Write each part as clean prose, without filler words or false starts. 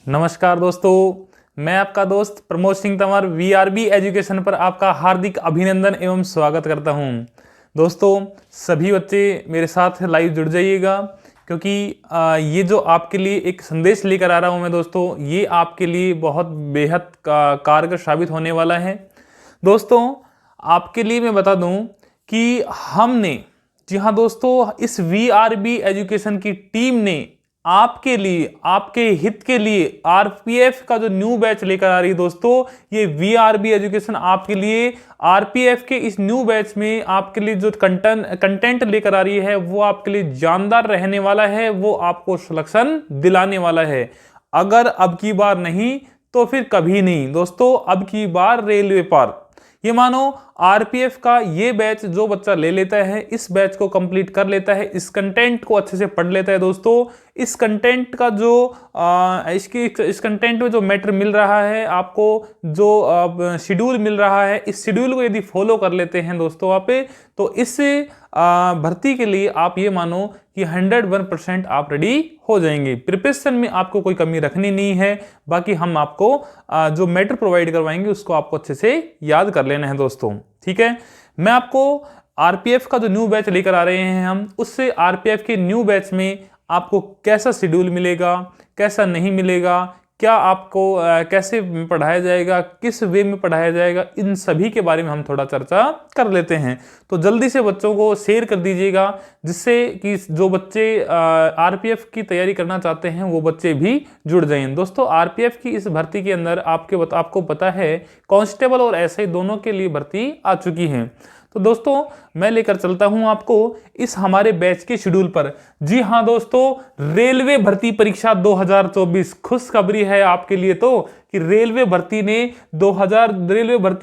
नमस्कार दोस्तों, मैं आपका दोस्त प्रमोद सिंह तंवर वीआरबी एजुकेशन पर आपका हार्दिक अभिनंदन एवं स्वागत करता हूं। दोस्तों, सभी बच्चे मेरे साथ लाइव जुड़ जाइएगा क्योंकि ये जो आपके लिए एक संदेश लेकर आ रहा हूं मैं दोस्तों, ये आपके लिए बहुत बेहद कारगर साबित होने वाला है। दोस्तों, आपके लिए मैं बता दूं कि हमने, जी हाँ दोस्तों, इस वीआरबी एजुकेशन की टीम ने आपके लिए, आपके हित के लिए आरपीएफ का जो न्यू बैच लेकर आ रही है दोस्तों, ये वीआरबी एजुकेशन आपके लिए आरपीएफ के इस न्यू बैच में आपके लिए जो कंटेंट लेकर आ रही है वो आपके लिए जानदार रहने वाला है, वो आपको सिलेक्शन दिलाने वाला है। अगर अब की बार नहीं तो फिर कभी नहीं दोस्तों, अब की बार रेलवे पार। ये मानो आरपीएफ का ये बैच जो बच्चा ले लेता है, इस बैच को कंप्लीट कर लेता है, इस कंटेंट को अच्छे से पढ़ लेता है दोस्तों, इस कंटेंट का जो इस कंटेंट में जो मैटर मिल रहा है आपको, जो शेड्यूल मिल रहा है, इस शेड्यूल को यदि फॉलो कर लेते हैं दोस्तों आप, तो इस भर्ती के लिए आप ये मानो कि 101% आप रेडी हो जाएंगे। प्रिपरेशन में आपको कोई कमी रखनी नहीं है, बाकी हम आपको जो मैटर प्रोवाइड करवाएंगे उसको आपको अच्छे से याद कर लेना है दोस्तों। ठीक है, मैं आपको आरपीएफ का जो न्यू बैच लेकर आ रहे हैं हम, उससे आरपीएफ के न्यू बैच में आपको कैसा शेड्यूल मिलेगा, कैसा नहीं मिलेगा, क्या आपको कैसे पढ़ाया जाएगा, किस वे में पढ़ाया जाएगा, इन सभी के बारे में हम थोड़ा चर्चा कर लेते हैं। तो जल्दी से बच्चों को शेयर कर दीजिएगा, जिससे कि जो बच्चे आरपीएफ की तैयारी करना चाहते हैं वो बच्चे भी जुड़ जाएं। दोस्तों, आरपीएफ की इस भर्ती के अंदर आपको पता है कांस्टेबल और एसआई दोनों के लिए भर्ती आ चुकी है। तो दोस्तों, मैं लेकर चलता हूं आपको इस हमारे बैच के शेड्यूल पर। जी हां दोस्तों, रेलवे भर्ती परीक्षा 2024 खुशखबरी है आपके लिए तो कि रेलवे भर्ती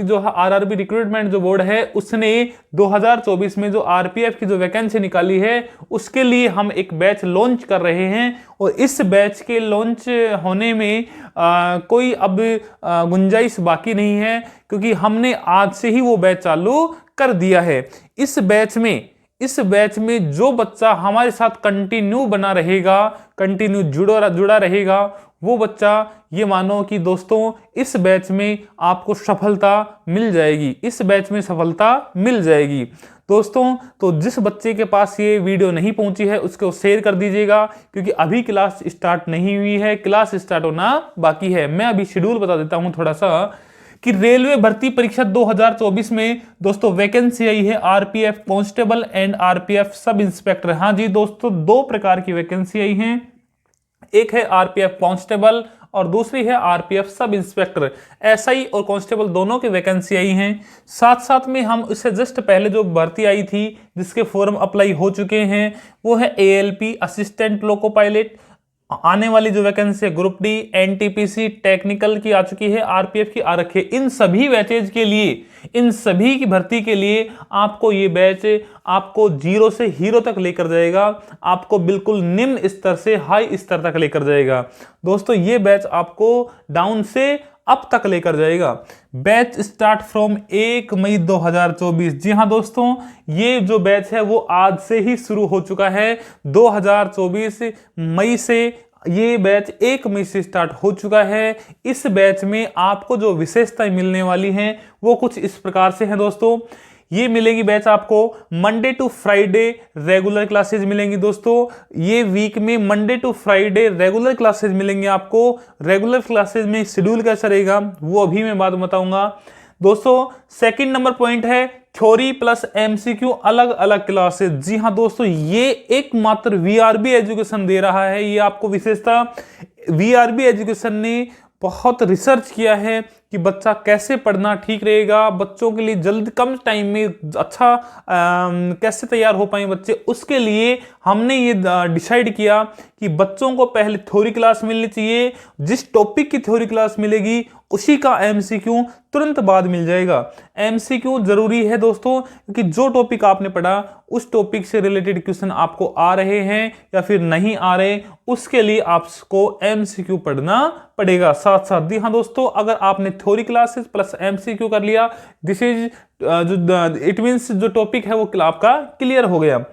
जो है आरआरबी रिक्रूटमेंट जो बोर्ड है उसने 2024 में जो आरपीएफ की जो वैकेंसी निकाली है उसके लिए हम एक बैच लॉन्च कर रहे हैं। और इस बैच के लॉन्च होने में कोई अब गुंजाइश बाकी नहीं है, क्योंकि हमने आज से ही वो बैच चालू कर दिया है। इस बैच में जो बच्चा हमारे साथ कंटिन्यू बना रहेगा, कंटिन्यू जुड़ा रहेगा, वो बच्चा ये मानो कि दोस्तों इस बैच में आपको सफलता मिल जाएगी, इस बैच में सफलता मिल जाएगी दोस्तों। तो जिस बच्चे के पास ये वीडियो नहीं पहुंची है उसको शेयर कर दीजिएगा, क्योंकि अभी क्लास स्टार्ट नहीं हुई है, क्लास स्टार्ट होना बाकी है। मैं अभी शेड्यूल बता देता हूं थोड़ा सा कि रेलवे भर्ती परीक्षा 2024 में दोस्तों वैकेंसी आई है RPF constable and RPF sub inspector. हाँ जी दोस्तों, दो प्रकार की वैकेंसी आई हैं, एक है आरपीएफ कांस्टेबल और दूसरी है आरपीएफ सब इंस्पेक्टर। एसआई और कांस्टेबल दोनों की वैकेंसी आई हैं। साथ साथ में हम इससे जस्ट पहले जो भर्ती आई थी जिसके फॉर्म अप्लाई हो चुके हैं वो है एएलपी असिस्टेंट लोको पायलट। आने वाली जो वैकेंसी है ग्रुप डी, एनटीपीसी, टेक्निकल की आ चुकी है, आरपीएफ की आ रखी है। इन सभी बैचेज के लिए, इन सभी की भर्ती के लिए आपको ये बैच आपको जीरो से हीरो तक लेकर जाएगा, आपको बिल्कुल निम्न स्तर से हाई स्तर तक लेकर जाएगा। दोस्तों, ये बैच आपको डाउन से अब तक लेकर जाएगा। बैच स्टार्ट फ्रॉम 1 मई 2024। जी हाँ दोस्तों, ये जो बैच है वो आज से ही शुरू हो चुका है। 2024 मई से ये बैच 1 मई से स्टार्ट हो चुका है। इस बैच में आपको जो विशेषताएं मिलने वाली हैं वो कुछ इस प्रकार से हैं दोस्तों। ये मिलेगी बैच आपको Monday to Friday regular classes मिलेंगी दोस्तों। ये वीक में Monday to Friday regular classes मिलेंगे आपको। रेगुलर क्लासेज में शेड्यूल कैसा रहेगा वो अभी मैं बात बताऊंगा दोस्तों। सेकंड नंबर पॉइंट है थ्योरी प्लस एमसीक्यू अलग अलग क्लासेज। जी हाँ दोस्तों, ये एकमात्र वीआरबी एजुकेशन दे रहा है। ये आपको विशेषता, वीआरबी एजुकेशन ने बहुत रिसर्च किया है कि बच्चा कैसे पढ़ना ठीक रहेगा, बच्चों के लिए जल्द कम टाइम में अच्छा कैसे तैयार हो पाए बच्चे, उसके लिए हमने ये डिसाइड किया कि बच्चों को पहले थ्योरी क्लास मिलनी चाहिए। जिस टॉपिक की थ्योरी क्लास मिलेगी उसी का एमसीक्यू तुरंत बाद मिल जाएगा। एमसीक्यू जरूरी है दोस्तों, क्योंकि जो टॉपिक आपने पढ़ा उस टॉपिक से रिलेटेड क्वेश्चन आपको आ रहे हैं या फिर नहीं आ रहे, उसके लिए आपको एमसीक्यू पढ़ना पड़ेगा साथ साथ। जी हाँ दोस्तों, अगर आपने थ्योरी क्लासेस प्लस एमसीक्यू कर लिया, दिस इज इट मींस जो टॉपिक है वो आपका क्लियर हो गया।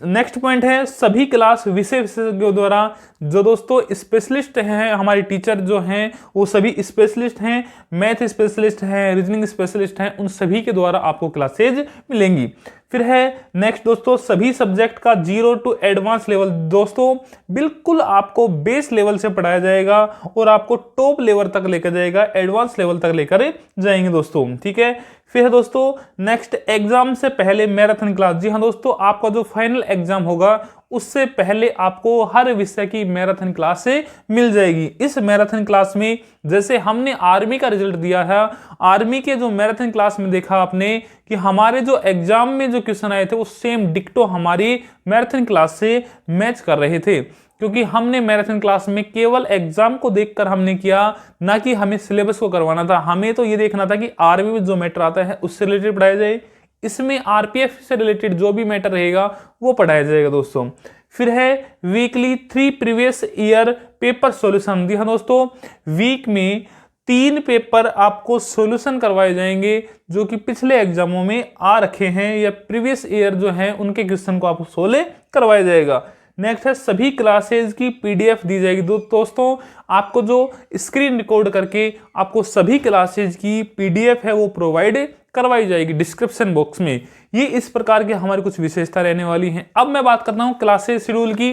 नेक्स्ट पॉइंट है सभी क्लास विषय विशेषज्ञों द्वारा, जो दोस्तों स्पेशलिस्ट हैं, हमारी टीचर जो हैं वो सभी स्पेशलिस्ट हैं, मैथ स्पेशलिस्ट हैं, रीजनिंग स्पेशलिस्ट हैं, उन सभी के द्वारा आपको क्लासेज मिलेंगी। फिर है नेक्स्ट दोस्तों सभी सब्जेक्ट का 0 टू एडवांस लेवल, दोस्तों बिल्कुल आपको बेस लेवल से पढ़ाया जाएगा और आपको टॉप लेवल तक लेकर जाएगा, एडवांस लेवल तक लेकर जाएंगे दोस्तों, ठीक है। फिर है दोस्तों नेक्स्ट एग्जाम से पहले मैराथन क्लास। जी हाँ दोस्तों, आपका जो फाइनल एग्जाम होगा उससे पहले आपको हर विषय की मैराथन क्लास से मिल जाएगी। इस मैराथन क्लास में जैसे हमने आर्मी का रिजल्ट दिया है, आर्मी के जो मैराथन क्लास में देखा आपने कि हमारे जो एग्जाम में जो क्वेश्चन आए थे वो सेम डिक्टो हमारी मैराथन क्लास से मैच कर रहे थे, क्योंकि हमने मैराथन क्लास में केवल एग्जाम को देखकर हमने किया, ना कि हमें सिलेबस को करवाना था। हमें तो ये देखना था कि आर्मी में जो मैटर आता है उससे रिलेटेड पढ़ाया जाए, इसमें आरपीएफ से रिलेटेड जो भी मैटर रहेगा वो पढ़ाया जाएगा दोस्तों। फिर है weekly 3 previous year paper solution. जी हाँ दोस्तों, वीक में 3 पेपर आपको सॉल्यूशन करवाए जाएंगे जो कि पिछले एग्जामों में आ रखे हैं या प्रीवियस ईयर जो है उनके क्वेश्चन को आपको सोल्व करवाया जाएगा। नेक्स्ट है सभी क्लासेज की पीडीएफ दी जाएगी। दोस्तों आपको जो स्क्रीन रिकॉर्ड करके आपको सभी क्लासेज की पीडीएफ है वो प्रोवाइड करवाई जाएगी डिस्क्रिप्शन बॉक्स में। ये इस प्रकार की हमारी कुछ विशेषता रहने वाली हैं। अब मैं बात करता हूँ क्लासेज शेड्यूल की।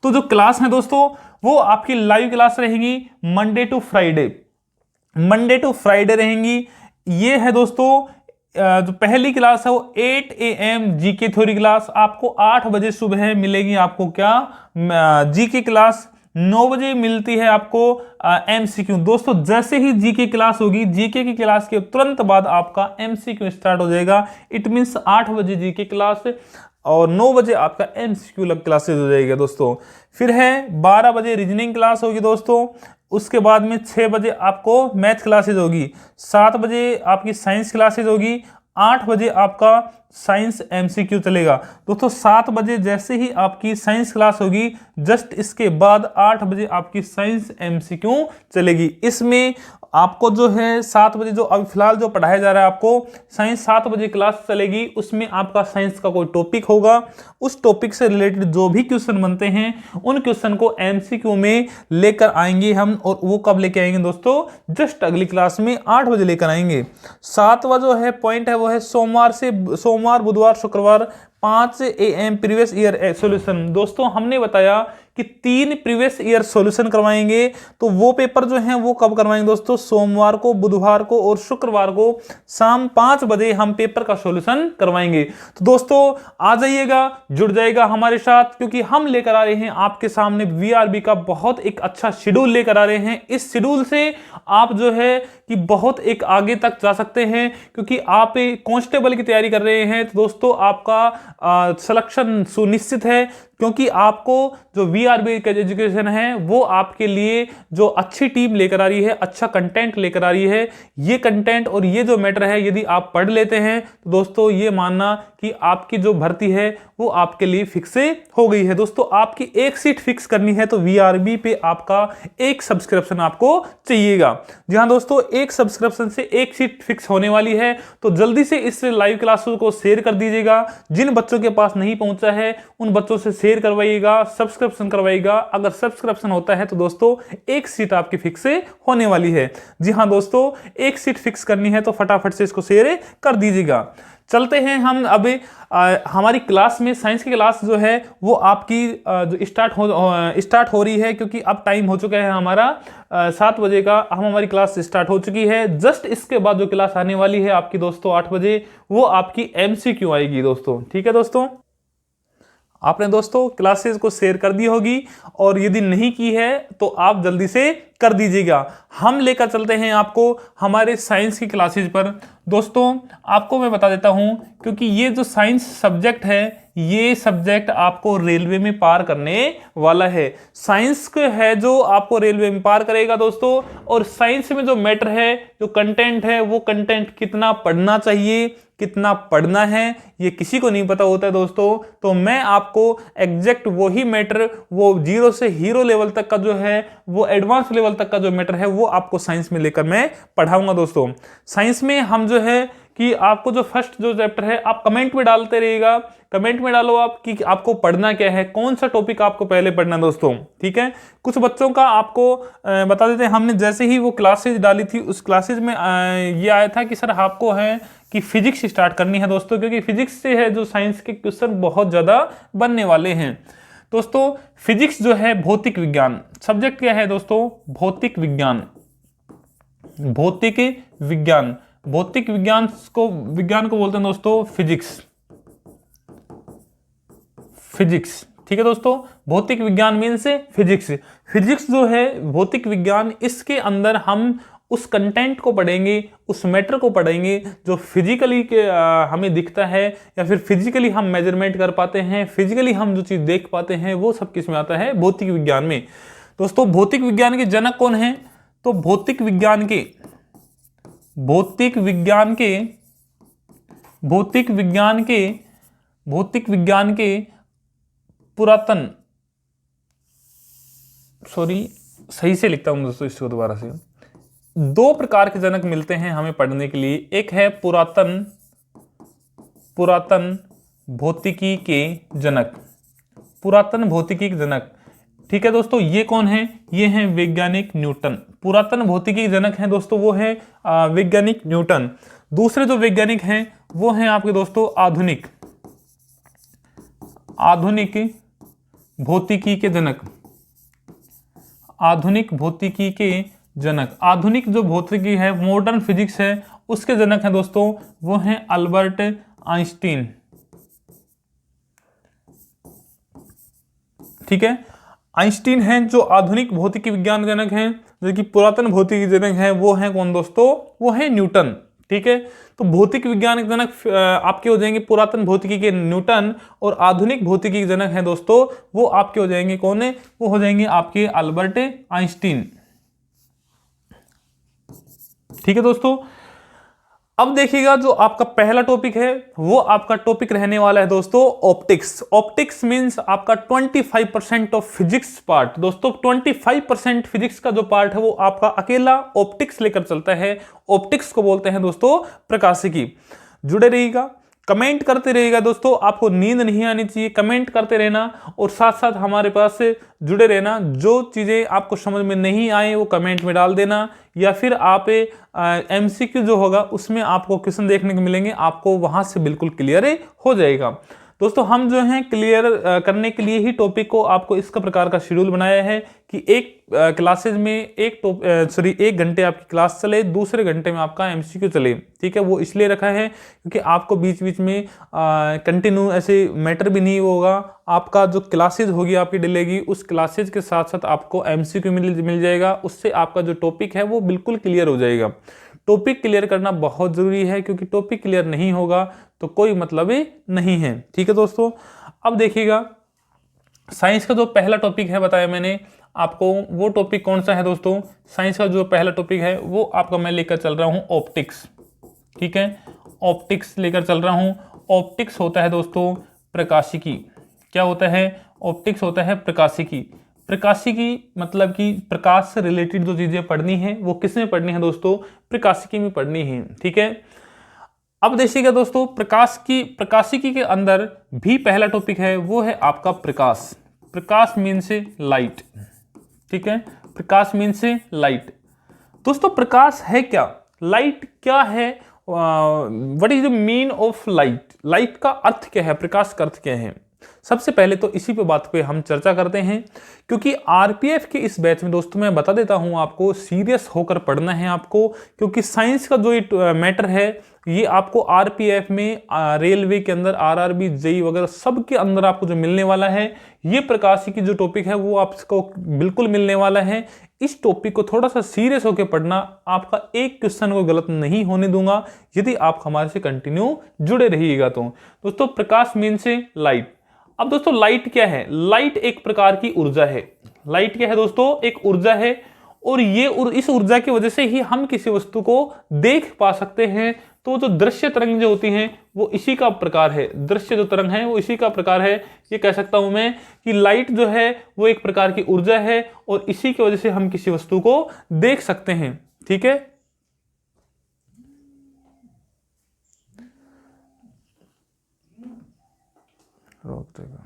तो जो क्लास है दोस्तों वो आपकी लाइव क्लास रहेंगी मंडे टू फ्राइडे रहेंगी। ये है दोस्तों जो पहली क्लास है वो 8 AM जीके थ्योरी क्लास, आपको 8 बजे सुबह मिलेगी। आपको क्या जीके क्लास 9 बजे मिलती है आपको एमसीक्यू। दोस्तों जैसे ही जीके क्लास होगी, जीके की क्लास के तुरंत बाद आपका एमसीक्यू स्टार्ट हो जाएगा। इट मीन्स 8 बजे जीके क्लास और 9 बजे आपका एमसीक्यू क्लासेज हो जाएगा दोस्तों। फिर है 12 बजे रीजनिंग क्लास होगी दोस्तों। उसके बाद में 6 बजे आपको मैथ क्लासेज होगी, 7 बजे आपकी साइंस क्लासेज होगी, 8 बजे आपका साइंस एमसीक्यू चलेगा। दोस्तों 7 बजे जैसे ही आपकी साइंस क्लास होगी, जस्ट इसके बाद 8 बजे आपकी साइंस एमसीक्यू चलेगी। इसमें आपको जो है 7 बजे जो अभी फिलहाल जो पढ़ाया जा रहा है आपको साइंस 7 बजे क्लास चलेगी, उसमें आपका साइंस का कोई टॉपिक होगा, उस टॉपिक से रिलेटेड जो भी क्वेश्चन बनते हैं उन क्वेश्चन को एमसीक्यू में लेकर आएंगे हम। और वो कब लेके आएंगे दोस्तों? जस्ट अगली क्लास में 8 बजे लेकर आएंगे। 7वां जो है पॉइंट है वो है सोमवार बुधवार शुक्रवार 5 AM प्रीवियस ईयर सॉल्यूशन। दोस्तों हमने बताया कि 3 प्रीवियस ईयर सॉल्यूशन करवाएंगे, तो वो पेपर जो हैं वो कब करवाएंगे दोस्तों? सोमवार को, बुधवार को और शुक्रवार को शाम 5 बजे हम पेपर का सॉल्यूशन करवाएंगे। तो दोस्तों आ जाइएगा, जुड़ जाएगा हमारे साथ, क्योंकि हम लेकर आ रहे हैं आपके सामने वीआरबी का बहुत एक अच्छा शेड्यूल लेकर आ रहे हैं। इस शेड्यूल से आप जो है कि बहुत एक आगे तक जा सकते हैं, क्योंकि आप कांस्टेबल की तैयारी कर रहे हैं तो दोस्तों आपका सिलेक्शन सुनिश्चित है, क्योंकि आपको जो वीआरबी का एजुकेशन है वो आपके लिए जो अच्छी टीम लेकर आ रही है, अच्छा कंटेंट लेकर आ रही है। ये कंटेंट और ये जो मैटर है यदि आप पढ़ लेते हैं तो दोस्तों ये मानना कि आपकी जो भर्ती है वो आपके लिए फिक्स हो गई है। दोस्तों आपकी एक सीट फिक्स करनी है तो वीआरबी पे आपका एक सब्सक्रिप्शन आपको चाहिएगा। जी हाँ दोस्तों, एक सब्सक्रिप्शन से एक सीट फिक्स होने वाली है, तो जल्दी से इस लाइव क्लासों को शेयर कर दीजिएगा। जिन बच्चों के पास नहीं पहुंचा है उन बच्चों से शेयर करवाइएगा, सब्सक्रिप्शन करवाइएगा। अगर सब्सक्रिप्शन होता है तो दोस्तों एक सीट आपकी फिक्स होने वाली है। जी हाँ दोस्तों, एक सीट फिक्स करनी है तो फटाफट से इसको शेयर कर दीजिएगा। चलते हैं हम अभी हमारी क्लास में। साइंस की क्लास जो है वो आपकी जो स्टार्ट हो रही है, क्योंकि अब टाइम हो चुका है हमारा 7 बजे का। हमारी क्लास स्टार्ट हो चुकी है। जस्ट इसके बाद जो क्लास आने वाली है आपकी दोस्तों 8 बजे, वो आपकी एमसीक्यू आएगी दोस्तों। ठीक है दोस्तों, आपने दोस्तों क्लासेस को शेयर कर दी होगी, और यदि नहीं की है तो आप जल्दी से कर दीजिएगा। हम लेकर चलते हैं आपको हमारे साइंस की क्लासेस पर। दोस्तों आपको मैं बता देता हूं, क्योंकि ये जो साइंस सब्जेक्ट है ये सब्जेक्ट आपको रेलवे में पार करने वाला है। साइंस है जो आपको रेलवे में पार करेगा दोस्तों। और साइंस में जो मैटर है, जो कंटेंट है, वो कंटेंट कितना पढ़ना चाहिए, कितना पढ़ना है, ये किसी को नहीं पता होता है दोस्तों। तो मैं आपको एग्जैक्ट वही मैटर, वो 0 से हीरो लेवल तक का जो है, वो एडवांस लेवल तक का जो मैटर है वो आपको साइंस में लेकर मैं पढ़ाऊंगा दोस्तों। साइंस में हम जो है कि आपको जो फर्स्ट जो चैप्टर है आप कमेंट में डालते रहिएगा, कमेंट में डालो आप कि आपको पढ़ना क्या है, कौन सा टॉपिक आपको पहले पढ़ना है दोस्तों, ठीक है। कुछ बच्चों का आपको बता देते हैं, हमने जैसे ही वो क्लासेज डाली थी उस क्लासेज में ये आया था कि सर आपको है कि फिजिक्स स्टार्ट करनी है दोस्तों, क्योंकि फिजिक्स से है जो साइंस के क्वेश्चन बहुत ज़्यादा बनने वाले हैं दोस्तों। फिजिक्स जो है भौतिक विज्ञान, सब्जेक्ट क्या है दोस्तों, भौतिक विज्ञान, भौतिक विज्ञान, भौतिक विज्ञान को बोलते हैं दोस्तों फिजिक्स, फिजिक्स, ठीक है दोस्तों। भौतिक विज्ञान मीन्स फिजिक्स, फिजिक्स जो है भौतिक विज्ञान, इसके अंदर हम उस कंटेंट को पढ़ेंगे, उस मैटर को पढ़ेंगे जो फिजिकली के हमें दिखता है, या फिर फिजिकली हम मेजरमेंट कर पाते हैं, फिजिकली हम जो चीज देख पाते हैं, वो सब किस में आता है, भौतिक विज्ञान में। दोस्तों भौतिक विज्ञान के जनक कौन है, तो भौतिक विज्ञान के पुरातन, सही से लिखता हूं दोस्तों इसको दोबारा से, दो प्रकार के जनक मिलते हैं हमें पढ़ने के लिए। एक है पुरातन भौतिकी के जनक, पुरातन भौतिकी के जनक, ठीक है दोस्तों। ये कौन है, ये हैं वैज्ञानिक न्यूटन। पुरातन भौतिकी के जनक हैं दोस्तों वो है वैज्ञानिक न्यूटन। दूसरे जो वैज्ञानिक हैं वो हैं आपके दोस्तों आधुनिक भौतिकी के जनक, आधुनिक भौतिकी के जनक। आधुनिक जो भौतिकी है, मॉडर्न फिजिक्स है, उसके जनक हैं दोस्तों वो हैं अल्बर्ट आइंस्टीन, ठीक है। आइंस्टीन हैं जो आधुनिक भौतिकी विज्ञान जनक हैं, जो कि पुरातन भौतिकी जनक हैं वो हैं कौन दोस्तों, वो है न्यूटन, ठीक है। तो भौतिक विज्ञान के जनक आपके हो जाएंगे पुरातन भौतिकी के न्यूटन, और आधुनिक भौतिकी के जनक हैं दोस्तों वो आपके हो जाएंगे कौन है, वो हो जाएंगे आपके अल्बर्ट आइंस्टीन, ठीक है दोस्तों। अब देखिएगा जो आपका पहला टॉपिक है वो आपका टॉपिक रहने वाला है दोस्तों ऑप्टिक्स। ऑप्टिक्स मींस आपका 25% ऑफ फिजिक्स पार्ट दोस्तों। 25% फिजिक्स का जो पार्ट है वो आपका अकेला ऑप्टिक्स लेकर चलता है। ऑप्टिक्स को बोलते हैं दोस्तों प्रकाशिकी। जुड़े रहिएगा, कमेंट करते रहिएगा दोस्तों, आपको नींद नहीं आनी चाहिए, कमेंट करते रहना और साथ साथ हमारे पास से जुड़े रहना। जो चीज़ें आपको समझ में नहीं आए वो कमेंट में डाल देना, या फिर आप एमसीक्यू जो होगा उसमें आपको क्वेश्चन देखने को मिलेंगे, आपको वहां से बिल्कुल क्लियर हो जाएगा। दोस्तों हम जो हैं क्लियर करने के लिए ही टॉपिक को आपको इसका प्रकार का शेड्यूल बनाया है कि एक क्लासेज में एक घंटे आपकी क्लास चले, दूसरे घंटे में आपका एमसीक्यू चले, ठीक है। वो इसलिए रखा है क्योंकि आपको बीच बीच में कंटिन्यू ऐसे मैटर भी नहीं होगा। आपका जो क्लासेज होगी आपकी डिले की, उस क्लासेज के साथ साथ आपको एमसीक्यू मिल जाएगा, उससे आपका जो टॉपिक है वो बिल्कुल क्लियर हो जाएगा। टॉपिक क्लियर करना बहुत जरूरी है, क्योंकि टॉपिक क्लियर नहीं होगा तो कोई मतलब ही नहीं है, ठीक है दोस्तों। अब देखिएगा साइंस का जो पहला टॉपिक है बताया मैंने आपको, वो टॉपिक कौन सा है दोस्तों। साइंस का जो पहला टॉपिक है वो आपका मैं लेकर चल रहा हूं ऑप्टिक्स, ठीक है। ऑप्टिक्स लेकर चल रहा हूं। ऑप्टिक्स होता है दोस्तों प्रकाशिकी। क्या होता है, ऑप्टिक्स होता है प्रकाशिकी। प्रकाशिकी मतलब कि प्रकाश से रिलेटेड जो चीजें पढ़नी है वो किस में पढ़नी है दोस्तों, प्रकाशिकी में पढ़नी है, ठीक है। अब देखिएगा दोस्तों प्रकाशिकी के अंदर भी पहला टॉपिक है वो है आपका प्रकाश। प्रकाश मीन से लाइट, ठीक है। प्रकाश मीन से लाइट। दोस्तों प्रकाश है क्या, लाइट क्या है, what is the mean of light, light का अर्थ क्या है, प्रकाश का अर्थ क्या है। सबसे पहले तो इसी पे बात पे हम चर्चा करते हैं, क्योंकि आरपीएफ के इस बैच में दोस्तों मैं बता देता हूं आपको, सीरियस होकर पढ़ना है आपको, क्योंकि साइंस का जो ये मैटर है ये आपको आरपीएफ में, रेलवे के अंदर, आरआरबी, जेई वगैरह सब के अंदर आपको जो मिलने वाला है, ये प्रकाशिकी जो टॉपिक है वो आपको बिल्कुल मिलने वाला है। इस टॉपिक को थोड़ा सा सीरियस होकर पढ़ना, आपका एक क्वेश्चन को गलत नहीं होने दूंगा यदि आप हमारे से कंटिन्यू जुड़े रहिएगा तो। दोस्तों प्रकाश मीन से लाइट। अब दोस्तों लाइट क्या है, लाइट एक प्रकार की ऊर्जा है। लाइट क्या है दोस्तों, एक ऊर्जा है, और ये इस ऊर्जा की वजह से ही हम किसी वस्तु को देख पा सकते हैं। तो जो दृश्य तरंग जो होती हैं वो इसी का प्रकार है, दृश्य जो तरंग है वो इसी का प्रकार है। ये कह सकता हूं मैं कि लाइट जो है वो एक प्रकार की ऊर्जा है, और इसी की वजह से हम किसी वस्तु को देख सकते हैं, ठीक है। रोक देगा।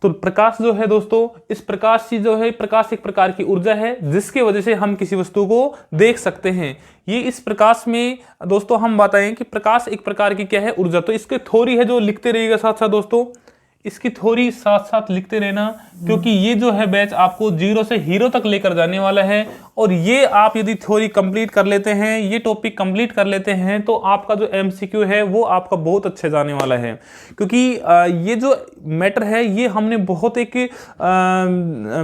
तो प्रकाश जो है दोस्तों, इस प्रकाश की जो है, प्रकाश एक प्रकार की ऊर्जा है जिसके वजह से हम किसी वस्तु को देख सकते हैं। ये इस प्रकाश में दोस्तों हम बताएं कि प्रकाश एक प्रकार की क्या है, ऊर्जा। तो इसके थ्योरी है जो लिखते रहिएगा साथ साथ दोस्तों, इसकी थ्योरी साथ साथ लिखते रहना, क्योंकि ये जो है बैच आपको जीरो से हीरो तक लेकर जाने वाला है। और ये आप यदि थ्योरी कंप्लीट कर लेते हैं, ये टॉपिक कंप्लीट कर लेते हैं, तो आपका जो एमसीक्यू है वो आपका बहुत अच्छे जाने वाला है। क्योंकि ये जो मैटर है ये हमने बहुत एक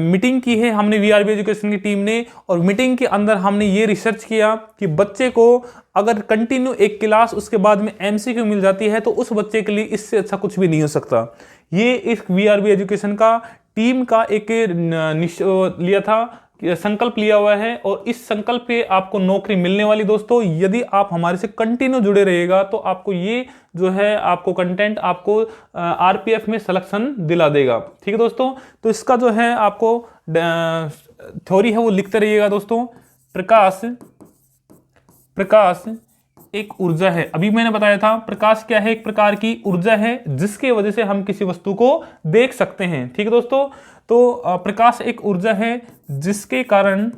मीटिंग की है हमने वीआरबी एजुकेशन की टीम ने, और मीटिंग के अंदर हमने ये रिसर्च किया कि बच्चे को अगर कंटिन्यू एक क्लास उसके बाद में एमसीक्यू मिल जाती है तो उस बच्चे के लिए इससे अच्छा कुछ भी नहीं हो सकता। ये इस वीआरबी एजुकेशन का टीम का एक लिया था, संकल्प लिया हुआ है, और इस संकल्प पे आपको नौकरी मिलने वाली दोस्तों। यदि आप हमारे से कंटिन्यू जुड़े रहिएगा तो आपको ये जो है आपको कंटेंट आपको आरपीएफ में सिलेक्शन दिला देगा। ठीक है दोस्तों, तो इसका जो है आपको थ्योरी है वो लिखते रहिएगा दोस्तों। प्रकाश एक ऊर्जा है, अभी मैंने बताया था प्रकाश क्या है, एक प्रकार की ऊर्जा है जिसके वजह से हम किसी वस्तु को देख सकते हैं। ठीक है दोस्तों, तो प्रकाश एक ऊर्जा है जिसके कारण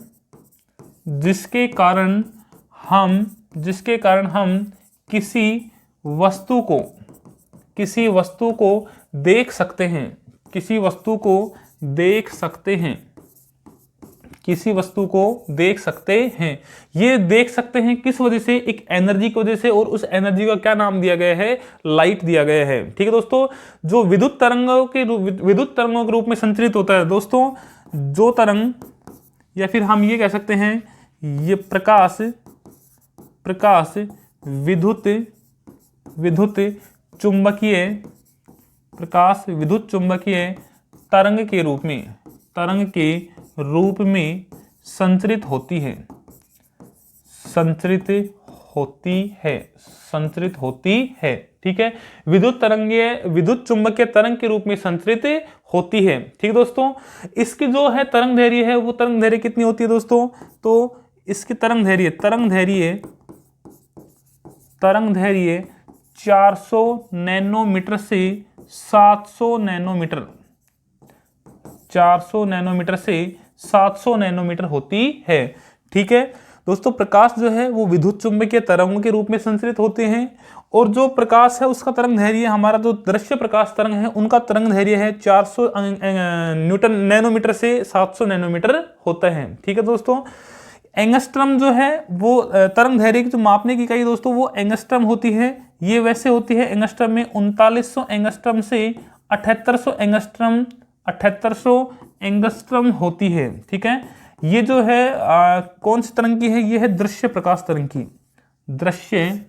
हम किसी वस्तु को देख सकते हैं, किसी वस्तु को देख सकते हैं। ये देख सकते हैं किस वजह से, एक एनर्जी की वजह से, और उस एनर्जी का क्या नाम दिया गया है, लाइट दिया गया है। ठीक है दोस्तों, जो विद्युत तरंगों के रूप में संचरित होता है दोस्तों, जो तरंग, या फिर हम ये कह सकते हैं ये प्रकाश विद्युत चुंबकीय तरंग के रूप में संचरित होती है। ठीक है, विद्युत चुंबकीय तरंग के रूप में संचरित होती है। ठीक है दोस्तों, इसकी जो है तरंग दैर्घ्य है वो तरंग दैर्घ्य कितनी होती है दोस्तों, तो इसकी तरंग दैर्घ्य 400 नैनोमीटर से 700 नैनोमीटर, 400 नैनोमीटर से 700 नैनोमीटर होती है। ठीक है दोस्तों, प्रकाश जो है वो विद्युत चुंबकीय तरंगों के रूप में संचरित होते हैं, और जो प्रकाश है उसका तरंग दैर्घ्य, हमारा जो दृश्य प्रकाश तरंग है उनका तरंग दैर्घ्य है 400 नैनोमीटर से 700 नैनोमीटर होता है। ठीक है दोस्तों, एंगस्ट्रम जो है वो तरंग दैर्घ्य की जो मापने की इकाई दोस्तों वो एंगस्ट्रम होती है। ये वैसे होती है एंगस्ट्रम में 3900 एंगस्ट्रम से 7800 एंगस्ट्रम होती है। ठीक है, ये जो है कौन सी तरंग की है, ये है दृश्य प्रकाश तरंग की, दृश्य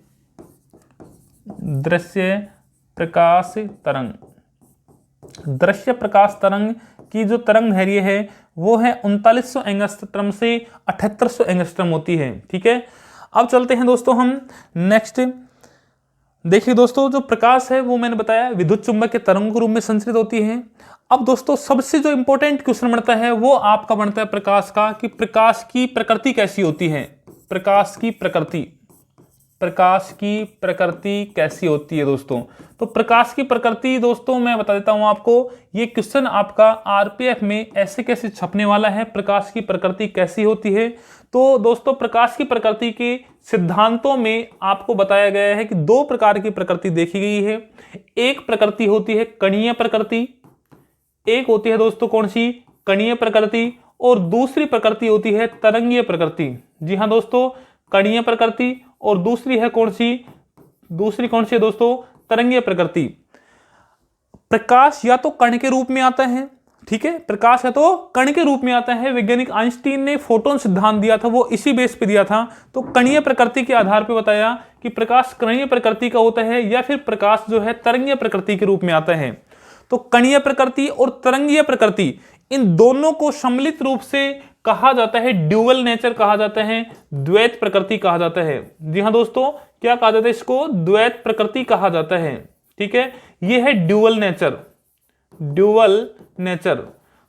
प्रकाश तरंग। दृश्य प्रकाश तरंग की जो तरंग दैर्घ्य है वो है 3900 एंगस्ट्रम से 7800 एंगस्ट्रम होती है। ठीक है, अब चलते हैं दोस्तों हम नेक्स्ट। देखिए दोस्तों, जो प्रकाश है वो मैंने बताया विद्युत चुंबक के तरंगों के रूप में संचरित होती है। अब दोस्तों सबसे जो इंपॉर्टेंट क्वेश्चन बनता है वो आपका बनता है प्रकाश का, कि प्रकाश की प्रकृति कैसी होती है। प्रकाश की प्रकृति कैसी होती है दोस्तों, तो प्रकाश की प्रकृति दोस्तों मैं बता देता हूं आपको। ये क्वेश्चन आपका आरपीएफ में ऐसे कैसे छपने वाला है, प्रकाश की प्रकृति कैसी होती है। तो दोस्तों प्रकाश की प्रकृति के सिद्धांतों में आपको बताया गया है कि दो प्रकार की प्रकृति देखी गई है। एक प्रकृति होती है कणीय प्रकृति, एक होती है दोस्तों कौन सी, कणीय प्रकृति, और दूसरी प्रकृति होती है तरंगीय प्रकृति। जी हाँ दोस्तों, कणीय प्रकृति, और दूसरी है कौन सी, दूसरी कौन सी है दोस्तों, तरंगीय प्रकृति। प्रकाश या तो कण के रूप में आता है, ठीक है, प्रकाश या तो कण के रूप में आता है। वैज्ञानिक आइंस्टीन ने फोटोन सिद्धांत दिया था, वो इसी बेस पे दिया था। तो कणीय प्रकृति के आधार पे बताया कि प्रकाश कणीय प्रकृति का होता है, या फिर प्रकाश जो है तरंगीय प्रकृति के रूप में आता है। तो कणीय प्रकृति और तरंगीय प्रकृति, इन दोनों को सम्मिलित रूप से कहा जाता है ड्यूअल नेचर कहा जाता है, द्वैत प्रकृति कहा जाता है। जी हाँ दोस्तों, क्या कहा जाता है इसको, द्वैत प्रकृति कहा जाता है। ठीक है, ये है ड्यूअल नेचर। ड्यूअल नेचर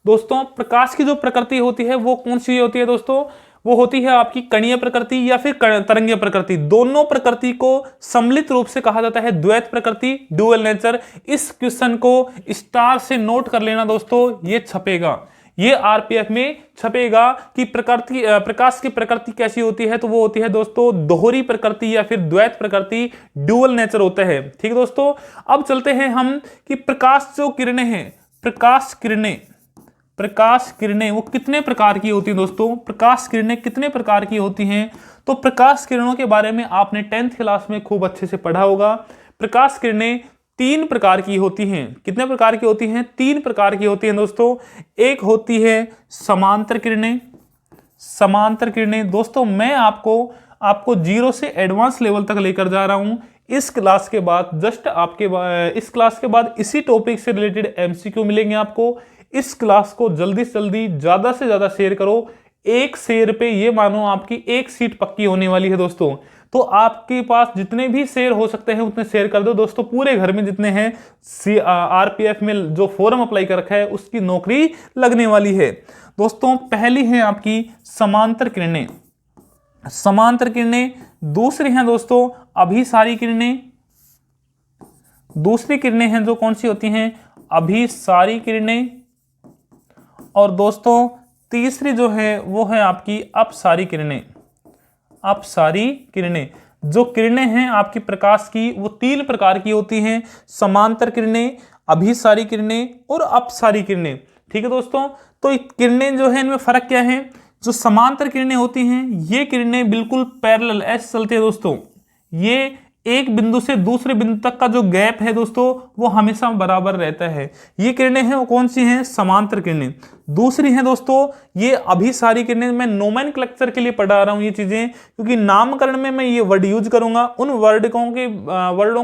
दोस्तों, प्रकाश की जो प्रकृति होती है वो कौन सी होती है दोस्तों, वो होती है आपकी कणीय प्रकृति या फिर तरंगीय प्रकृति। दोनों प्रकृति को सम्मिलित रूप से कहा जाता है द्वैत प्रकृति, ड्यूअल नेचर। इस क्वेश्चन को स्टार से नोट कर लेना दोस्तों, ये छपेगा, ये आरपीएफ में छपेगा कि प्रकृति प्रकाश की प्रकृति कैसी होती है, तो वो होती है दोस्तों दोहरी प्रकृति या फिर द्वैत प्रकृति, ड्यूअल नेचर होता है। ठीक है दोस्तों, अब चलते हैं हम कि प्रकाश जो किरणें हैं, प्रकाश किरणें वो कितने प्रकार की होती हैं दोस्तों, प्रकाश किरणें कितने प्रकार की होती हैं। तो प्रकाश किरणों के बारे में आपने 10th क्लास में खूब अच्छे से पढ़ा होगा। प्रकाश किरणें 3 प्रकार की होती हैं। कितने प्रकार की होती हैं? 3 प्रकार की होती हैं दोस्तों। एक होती है समांतर किरणें। समांतर किरणें दोस्तों मैं आपको 0 से एडवांस लेवल तक लेकर जा रहा हूं। इस क्लास के बाद इस क्लास के बाद इसी टॉपिक से रिलेटेड एमसीक्यू मिलेंगे आपको। इस क्लास को जल्दी से जल्दी ज्यादा से ज्यादा शेयर करो। एक शेयर पे ये मानो आपकी एक सीट पक्की होने वाली है दोस्तों। तो आपके पास जितने भी शेयर हो सकते हैं उतने शेयर कर दो दोस्तों। पूरे घर में जितने हैं आरपीएफ में जो फॉर्म अप्लाई कर रखा है उसकी नौकरी लगने वाली है दोस्तों। पहली है आपकी समांतर किरणें। समांतर किरणें। दूसरी हैं दोस्तों अभिसारी किरणें। दूसरी किरणें हैं जो कौन सी होती हैं? अभिसारी किरणें। और दोस्तों तीसरी जो है वो है आपकी अपसारी किरणें। अपसारी किरणें। जो किरणें हैं आपकी प्रकाश की वो 3 प्रकार की होती हैं, समांतर किरणें, अभिसारी किरणें और अपसारी किरणें। ठीक है दोस्तों, तो किरणें जो है इनमें फर्क क्या है? जो समांतर किरणें होती हैं ये किरणें बिल्कुल पैरेलल ऐसे चलती है दोस्तों। ये एक बिंदु से दूसरे बिंदु तक का जो गैप है दोस्तों वो हमेशा बराबर रहता है। ये किरणें हैं वो कौन सी हैं? समांतर किरणें। दूसरी है दोस्तों ये अभिसारी किरणें। मैं नोमेनक्लेचर के लिए पढ़ा रहा हूं ये चीजें, क्योंकि नामकरण में मैं ये वर्ड यूज करूंगा। उन वर्डों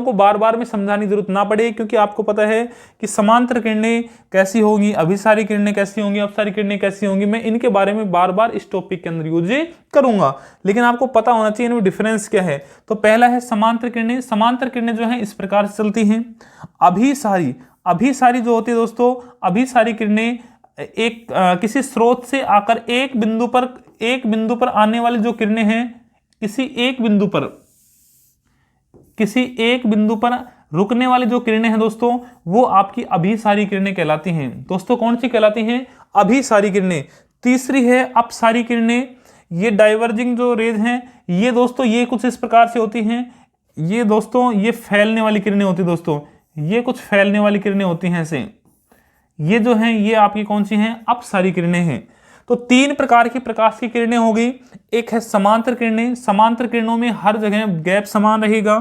को बार बार में समझाने की जरूरत ना पड़े, क्योंकि आपको पता है कि समांतर किरणें कैसी होगी, अभिसारी किरणें कैसी होंगी, अपसारी किरणें कैसी होंगी। मैं इनके बारे में बार बार इस टॉपिक के अंदर यूज करूंगा, लेकिन आपको पता होना चाहिए इनमें डिफरेंस क्या है। तो पहला है समांतर किरणें। समांतर किरणें जो है इस प्रकार से चलती हैं। अभिसारी जो होती है दोस्तों, अभिसारी किरणें किसी स्रोत से आकर एक बिंदु पर आने वाली जो किरणें हैं, किसी एक बिंदु पर रुकने वाली जो किरणें हैं दोस्तों वो आपकी अभिसारी किरणें कहलाती हैं। दोस्तों कौन सी कहलाती हैं? अभिसारी किरणें। तीसरी है अपसारी किरणें। ये डाइवर्जिंग जो रेज हैं ये दोस्तों ये कुछ इस प्रकार से होती हैं। ये दोस्तों ये फैलने वाली किरणें होती है दोस्तों, ये कुछ फैलने वाली किरणें होती हैं ऐसे। ये जो हैं ये आपकी कौन सी हैं? अपसारी किरणें हैं। तो 3 प्रकार की प्रकाश की किरणें होगी। एक है समांतर किरणें। समांतर किरणों में हर जगह गैप समान रहेगा।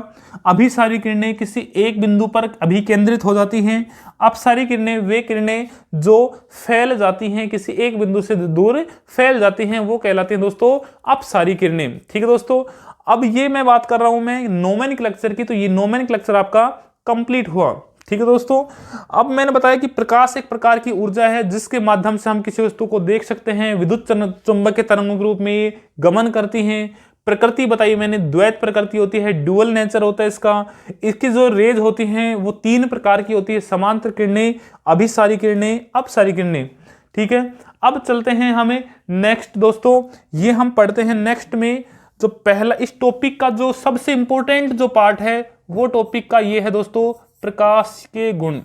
अभिसारी किरणें किसी एक बिंदु पर अभिकेंद्रित हो जाती हैं। अपसारी किरणें वे किरणें जो फैल जाती हैं, किसी एक बिंदु से दूर फैल जाती हैं, वो कहलाती हैं दोस्तों अपसारी किरणें। ठीक है दोस्तों, अब ये मैं बात कर रहा हूं मैं नोमेनक्लेचर की, तो ये नोमेनक्लेचर आपका कंप्लीट हुआ। ठीक है दोस्तों, अब मैंने बताया कि प्रकाश एक प्रकार की ऊर्जा है जिसके माध्यम से हम किसी वस्तु को देख सकते हैं। विद्युत चुंबकीय तरंगों के रूप में ये गमन करती हैं। प्रकृति बताई मैंने द्वैत प्रकृति होती है, ड्यूअल नेचर होता है इसका। इसकी जो रेज होती हैं वो 3 प्रकार की होती है, समांतर किरणें, अभिसारी किरणें, अपसारी किरणें। ठीक है, अब चलते हैं हमें नेक्स्ट दोस्तों, ये हम पढ़ते हैं नेक्स्ट में जो पहला इस टॉपिक का जो सबसे इंपॉर्टेंट जो पार्ट है वो टॉपिक का ये है दोस्तों प्रकाश के गुण।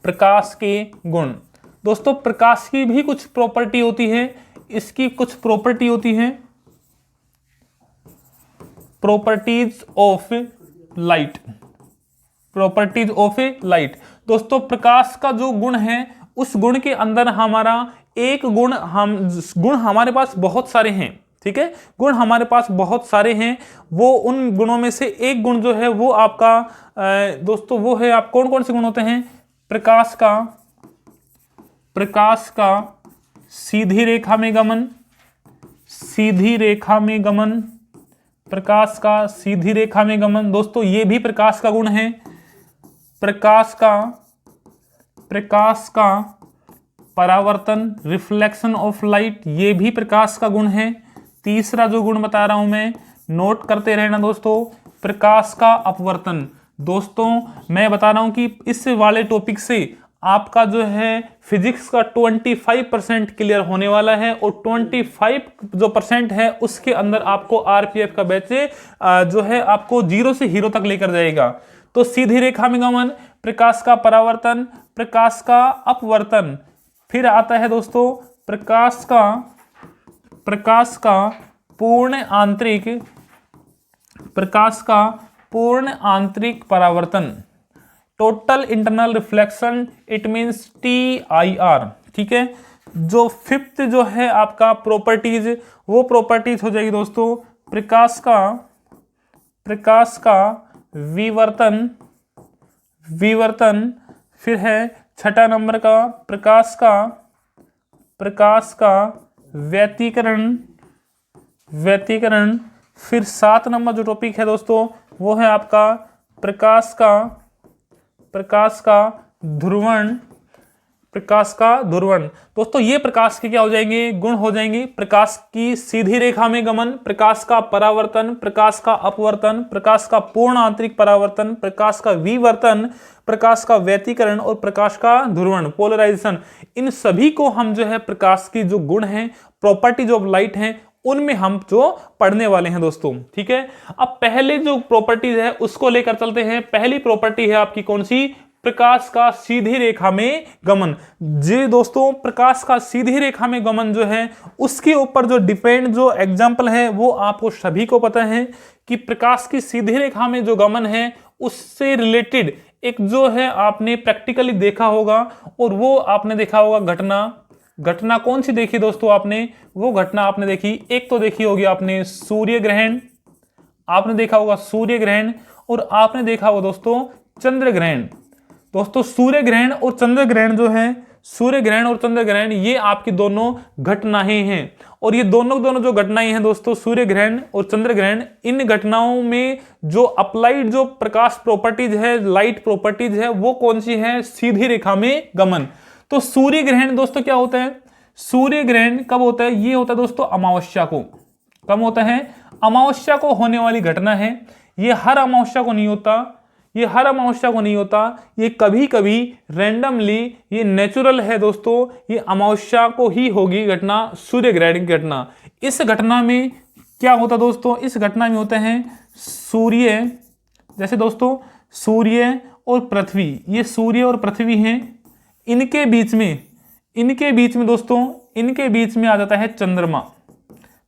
प्रकाश के गुण दोस्तों, प्रकाश की भी कुछ प्रॉपर्टी होती है, इसकी कुछ प्रॉपर्टी होती है। Properties of light. Properties of light दोस्तों, प्रकाश का जो गुण है उस गुण के अंदर हमारा एक गुण हमारे पास बहुत सारे हैं। ठीक है, गुण हमारे पास बहुत सारे हैं। वो उन गुणों में से एक गुण जो है वो आपका दोस्तों वो है, आप कौन कौन से गुण होते हैं? प्रकाश का सीधी रेखा में गमन। सीधी रेखा में गमन। प्रकाश का सीधी रेखा में गमन दोस्तों ये भी प्रकाश का गुण है। प्रकाश का परावर्तन, रिफ्लेक्शन ऑफ लाइट, ये भी प्रकाश का गुण है। तीसरा जो गुण बता रहा हूं मैं, नोट करते रहना दोस्तों, प्रकाश का अपवर्तन। दोस्तों मैं बता रहा हूं कि इस वाले टॉपिक से आपका जो है फिजिक्स का 25% क्लियर होने वाला है, और 25 जो % है उसके अंदर आपको आरपीएफ का बैच जो है आपको 0 से हीरो तक लेकर जाएगा। तो सीधी रेखा में गमन, प्रकाश का परावर्तन, प्रकाश का अपवर्तन, फिर आता है दोस्तों प्रकाश का पूर्ण आंतरिक परावर्तन, total internal reflection, it means TIR। ठीक है, जो फिफ्थ जो है आपका प्रॉपर्टीज, वो प्रॉपर्टीज हो जाएगी दोस्तों प्रकाश का विवर्तन, फिर है छठा नंबर का प्रकाश का व्यतिकरण, फिर 7 नंबर जो टॉपिक है दोस्तों वो है आपका प्रकाश का ध्रुवण। दोस्तों ये प्रकाश के क्या हो जाएंगे, गुण हो जाएंगे। प्रकाश की सीधी रेखा में गमन, प्रकाश का परावर्तन, प्रकाश का अपवर्तन, प्रकाश का पूर्ण आंतरिक परावर्तन, प्रकाश का विवर्तन, प्रकाश का व्यतिकरण और प्रकाश का ध्रुवण, पोलराइजेशन। इन सभी को हम जो है प्रकाश की जो गुण हैं, प्रॉपर्टीज ऑफ लाइट हैं, उनमें हम जो पढ़ने वाले हैं दोस्तों। ठीक है, अब पहले जो प्रॉपर्टीज है उसको लेकर चलते हैं। पहली प्रॉपर्टी है आपकी कौन सी, प्रकाश का सीधी रेखा में गमन। जी दोस्तों, प्रकाश का सीधी रेखा में गमन जो है उसके ऊपर जो डिपेंड जो एग्जाम्पल है वो आपको सभी को पता है कि प्रकाश की सीधी रेखा में जो गमन है उससे रिलेटेड एक जो है आपने प्रैक्टिकली देखा होगा, और वो आपने देखा होगा घटना कौन सी देखी दोस्तों आपने, वो घटना आपने देखी, एक तो देखी होगी आपने सूर्य ग्रहण, आपने देखा होगा सूर्य ग्रहण, और आपने देखा होगा दोस्तों चंद्र ग्रहण। दोस्तों सूर्य ग्रहण और चंद्र ग्रहण जो है, सूर्य ग्रहण और चंद्र ग्रहण ये आपकी दोनों घटनाएं हैं, और ये दोनों जो घटनाएं हैं दोस्तों सूर्य ग्रहण और चंद्र ग्रहण, इन घटनाओं में जो अप्लाइड जो प्रकाश प्रॉपर्टीज है, लाइट प्रॉपर्टीज है, वो कौन सी है, सीधी रेखा में गमन। तो सूर्य ग्रहण दोस्तों क्या होता है, सूर्य ग्रहण कब होता है, ये होता है दोस्तों अमावस्या को। कब होता है, अमावस्या को होने वाली घटना है। ये हर अमावस्या को नहीं होता, ये कभी कभी रैंडमली, ये नेचुरल है दोस्तों, ये अमावस्या को ही होगी घटना, सूर्य ग्रहण की घटना। इस घटना में क्या होता दोस्तों, इस घटना में होते हैं सूर्य, जैसे दोस्तों सूर्य और पृथ्वी, ये सूर्य और पृथ्वी हैं, इनके बीच में दोस्तों, इनके बीच में आ जाता है चंद्रमा।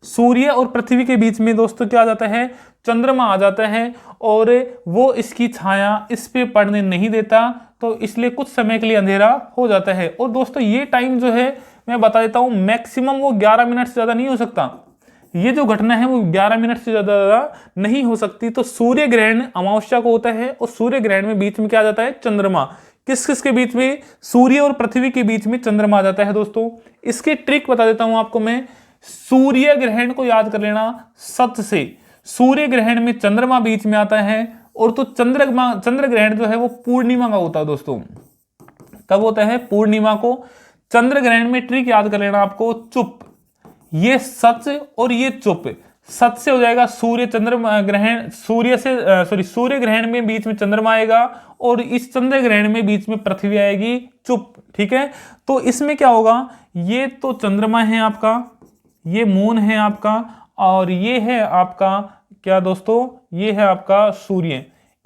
सूर्य और पृथ्वी के बीच में दोस्तों क्या आ जाता है, चंद्रमा आ जाता है, और वो इसकी छाया इस पे पड़ने नहीं देता, तो इसलिए कुछ समय के लिए अंधेरा हो जाता है। और दोस्तों ये टाइम जो है मैं बता देता हूं, मैक्सिमम वो 11 मिनट से ज्यादा नहीं हो सकता। ये जो घटना है वो 11 मिनट से ज्यादा नहीं हो सकती। तो सूर्य ग्रहण अमावस्या को होता है, और सूर्य ग्रहण में बीच में क्या आ जाता है, चंद्रमा। किस के बीच में, सूर्य और पृथ्वी के बीच में चंद्रमा आ जाता है दोस्तों। इसकी ट्रिक बता देता हूं आपको मैं, सूर्य ग्रहण को याद कर लेना सत से। सूर्य ग्रहण में चंद्रमा बीच में आता है, और तो चंद्र ग्रहण जो है वो पूर्णिमा का होता है दोस्तों। कब होता है, पूर्णिमा को। चंद्र ग्रहण में ट्रिक याद कर लेना आपको, चुप, ये सच और ये चुप। सच से हो जाएगा सूर्य ग्रहण, सूर्य ग्रहण में बीच में चंद्रमा आएगा, और इस चंद्र ग्रहण में बीच में पृथ्वी आएगी, चुप। ठीक है, तो इसमें क्या होगा, ये तो चंद्रमा है आपका, ये मून है आपका, और ये है आपका क्या दोस्तों, ये है आपका सूर्य।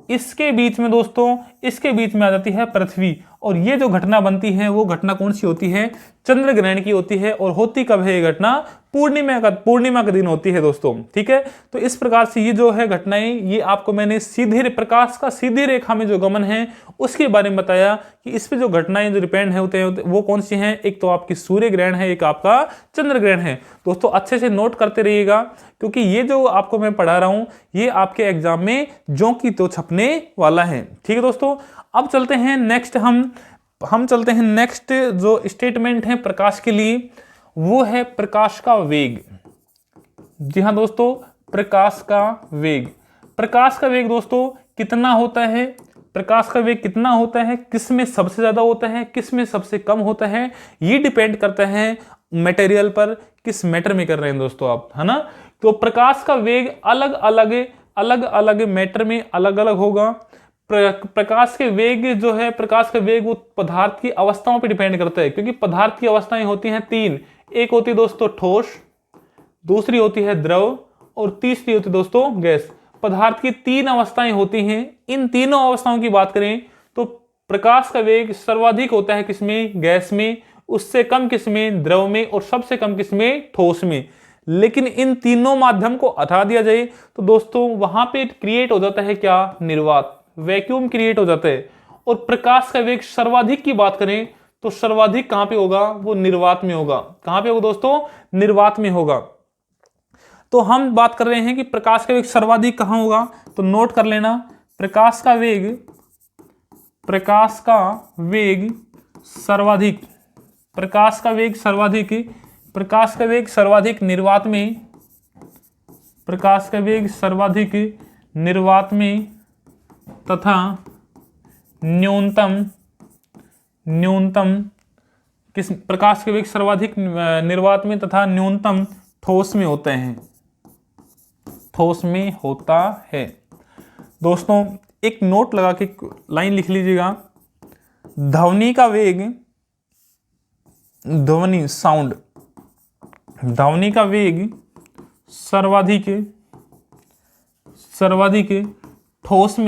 इसके बीच में दोस्तों, इसके बीच में आ जाती है पृथ्वी, और ये जो घटना बनती है वो घटना कौन सी होती है, चंद्र ग्रहण की होती है। और होती कब है ये घटना, पूर्णिमा का दिन होती है दोस्तों। ठीक है, तो इस प्रकार से ये जो है घटनाएं, ये आपको मैंने सीधे प्रकाश का सीधी रेखा में जो गमन है उसके बारे में बताया कि इस पे जो घटनाएं जो डिपेंड होते हैं वो कौन सी हैं। एक तो आपकी सूर्य ग्रहण है, एक आपका चंद्र ग्रहण है। दोस्तों अच्छे से नोट करते रहिएगा, क्योंकि ये जो आपको मैं पढ़ा रहा हूं ये आपके एग्जाम में जो की तो छपने वाला है। ठीक है दोस्तों, अब चलते हैं नेक्स्ट, हम चलते हैं नेक्स्ट जो स्टेटमेंट है प्रकाश के लिए, वो है प्रकाश का वेग। जी हाँ दोस्तों, प्रकाश का वेग दोस्तों कितना होता है, प्रकाश का वेग कितना होता है, किस में सबसे ज्यादा होता है, किस में सबसे कम होता है, ये डिपेंड करता है मटेरियल पर, किस मैटर में कर रहे हैं दोस्तों आप, है ना। तो प्रकाश का वेग अलग अलग मैटर में अलग अलग होगा। प्रकाश के वेग जो है, प्रकाश का वेग वो पदार्थ की अवस्थाओं पे डिपेंड करता है, क्योंकि पदार्थ की अवस्थाएं होती हैं तीन। एक होती है दोस्तों ठोस, दूसरी होती है द्रव और तीसरी होती है दोस्तों गैस। पदार्थ की तीन अवस्थाएं होती हैं। इन तीनों अवस्थाओं की बात करें तो प्रकाश का वेग सर्वाधिक होता है किसमें? गैस में, उससे कम किसमें? द्रव में, और सबसे कम किसमें? ठोस में। लेकिन इन तीनों माध्यम को हटा दिया जाए तो दोस्तों वहां पे क्रिएट हो जाता है क्या? निर्वात, वैक्यूम क्रिएट हो जाता है। और प्रकाश का वेग सर्वाधिक की बात करें तो सर्वाधिक कहां पे होगा? वो निर्वात में होगा। कहां पे होगा दोस्तों? निर्वात में होगा। तो हम बात कर रहे हैं कि प्रकाश का वेग सर्वाधिक कहां होगा, तो नोट कर लेना, प्रकाश का वेग सर्वाधिक, प्रकाश का वेग सर्वाधिक निर्वात में, प्रकाश का वेग सर्वाधिक निर्वात में तथा न्यूनतम किस? प्रकाश के वेग सर्वाधिक निर्वात में तथा न्यूनतम ठोस में होते हैं, ठोस में होता है। दोस्तों एक नोट लगा के लाइन लिख लीजिएगा, ध्वनि का वेग, साउंड, ध्वनि का वेग सर्वाधिक ठोस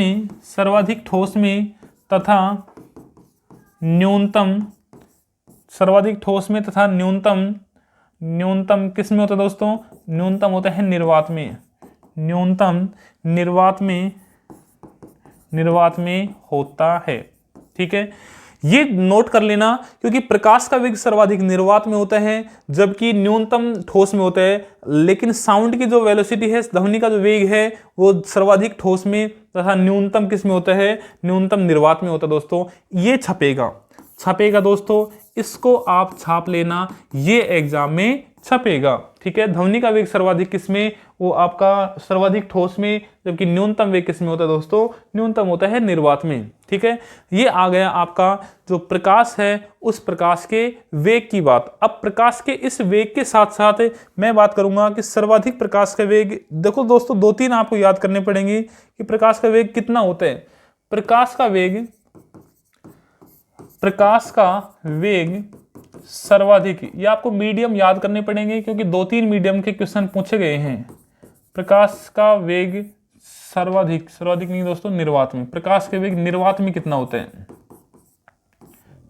में तथा न्यूनतम, सर्वाधिक ठोस में तथा न्यूनतम किस में होता है दोस्तों? न्यूनतम होता है निर्वात में, न्यूनतम निर्वात में होता है। ठीक है, ये नोट कर लेना, क्योंकि प्रकाश का वेग सर्वाधिक निर्वात में होता है जबकि न्यूनतम ठोस में होता है। लेकिन साउंड की जो वेलोसिटी है, ध्वनि का जो वेग है, वो सर्वाधिक ठोस में तथा न्यूनतम किस में होता है? न्यूनतम निर्वात में होता है। दोस्तों ये छपेगा दोस्तों, इसको आप छाप लेना, ये एग्जाम में छपेगा। ठीक है, ध्वनि का वेग सर्वाधिक किसमें? वो आपका सर्वाधिक ठोस में, जबकि न्यूनतम वेग किसमें होता है दोस्तों? न्यूनतम होता है निर्वात में। ठीक है, ये आ गया आपका जो प्रकाश है उस प्रकाश के वेग की बात। अब प्रकाश के इस वेग के साथ साथ मैं बात करूंगा कि सर्वाधिक प्रकाश का वेग, देखो दोस्तों दो तीन आपको याद करने पड़ेंगे कि प्रकाश का वेग कितना होता है। प्रकाश का वेग सर्वाधिक, ये आपको मीडियम याद करने पड़ेंगे क्योंकि दो तीन मीडियम के क्वेश्चन पूछे गए हैं। प्रकाश का वेग सर्वाधिक नहीं दोस्तों, निर्वात में। प्रकाश का वेग निर्वात में कितना होता है?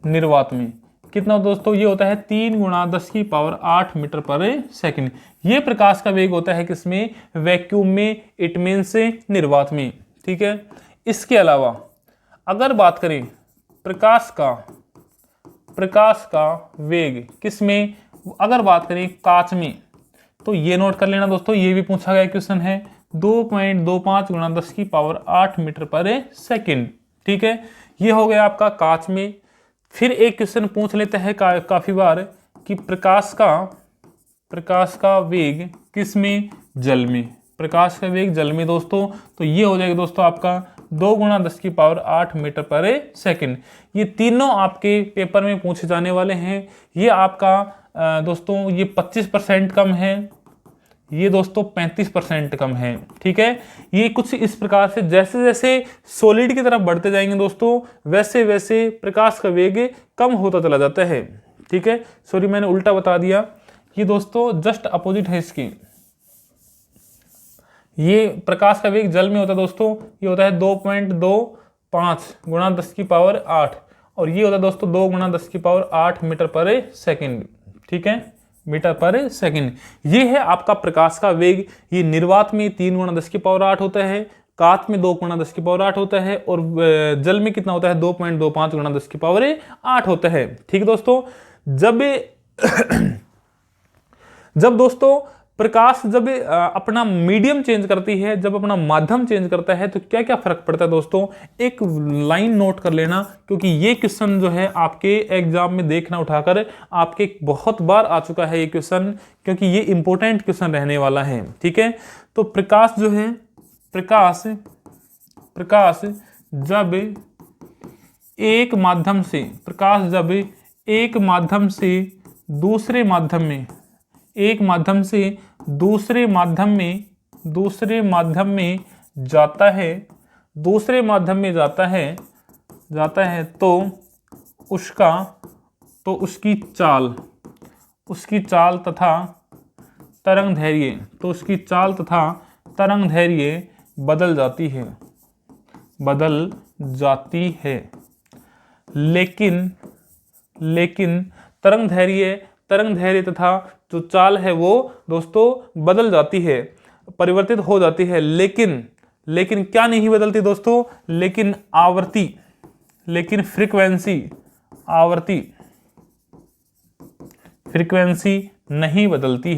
निर्वात में कितना दोस्तों? ये होता है 3 × 10⁸ मीटर पर सेकंड। ये प्रकाश का वेग होता है किसमें? वैक्यूम में, इट मीन्स निर्वात में। ठीक है, इसके अलावा अगर बात करें प्रकाश का वेग किसमें, अगर बात करें कांच में, तो ये नोट कर लेना दोस्तों, ये भी पूछा गया क्वेश्चन है, 2.25 × 10⁸ मीटर पर सेकंड। ठीक है, ये हो गया आपका कांच में। फिर एक क्वेश्चन पूछ लेते हैं काफी बार कि प्रकाश का वेग किसमें? जल में। प्रकाश का वेग जल में दोस्तों, तो ये हो जाएगा दोस्तों आपका 2 × 10⁸ मीटर पर सेकंड। ये तीनों आपके पेपर में पूछे जाने वाले हैं। ये आपका दोस्तों ये 25% कम है, ये दोस्तों 35% कम है। ठीक है, ये कुछ इस प्रकार से जैसे जैसे सॉलिड की तरफ बढ़ते जाएंगे दोस्तों, वैसे वैसे प्रकाश का वेग कम होता चला जाता है। ठीक है, सॉरी मैंने उल्टा बता दिया, ये दोस्तों जस्ट अपोजिट है इसकी। ये प्रकाश का वेग जल में होता है दोस्तों, ये होता है 2.25 × 10⁸, और ये होता है दोस्तों 2 × 10⁸ मीटर पर सेकंड। ठीक है, मीटर पर सेकंड। ये है आपका प्रकाश का वेग। ये निर्वात में 3 × 10⁸ होता है, कांच में 2 × 10⁸ होता है, और जल में कितना होता है? 2.25 × 10⁸ होता है। ठीक है दोस्तों, जब दोस्तों प्रकाश जब अपना मीडियम चेंज करती है, जब अपना माध्यम चेंज करता है, तो क्या क्या फर्क पड़ता है दोस्तों? एक लाइन नोट कर लेना, क्योंकि ये क्वेश्चन जो है आपके एग्जाम में देखना उठाकर आपके बहुत बार आ चुका है ये क्वेश्चन, क्योंकि ये इंपॉर्टेंट क्वेश्चन रहने वाला है। ठीक है, तो प्रकाश जो है, प्रकाश जब एक माध्यम से दूसरे माध्यम में जाता है, दूसरे माध्यम में जाता है तो उसकी चाल तथा तरंग दैर्घ्य बदल जाती है। लेकिन तरंग दैर्घ्य तथा जो चाल है वो दोस्तों बदल जाती है, परिवर्तित हो जाती है, लेकिन क्या नहीं बदलती दोस्तों? लेकिन फ्रीक्वेंसी नहीं बदलती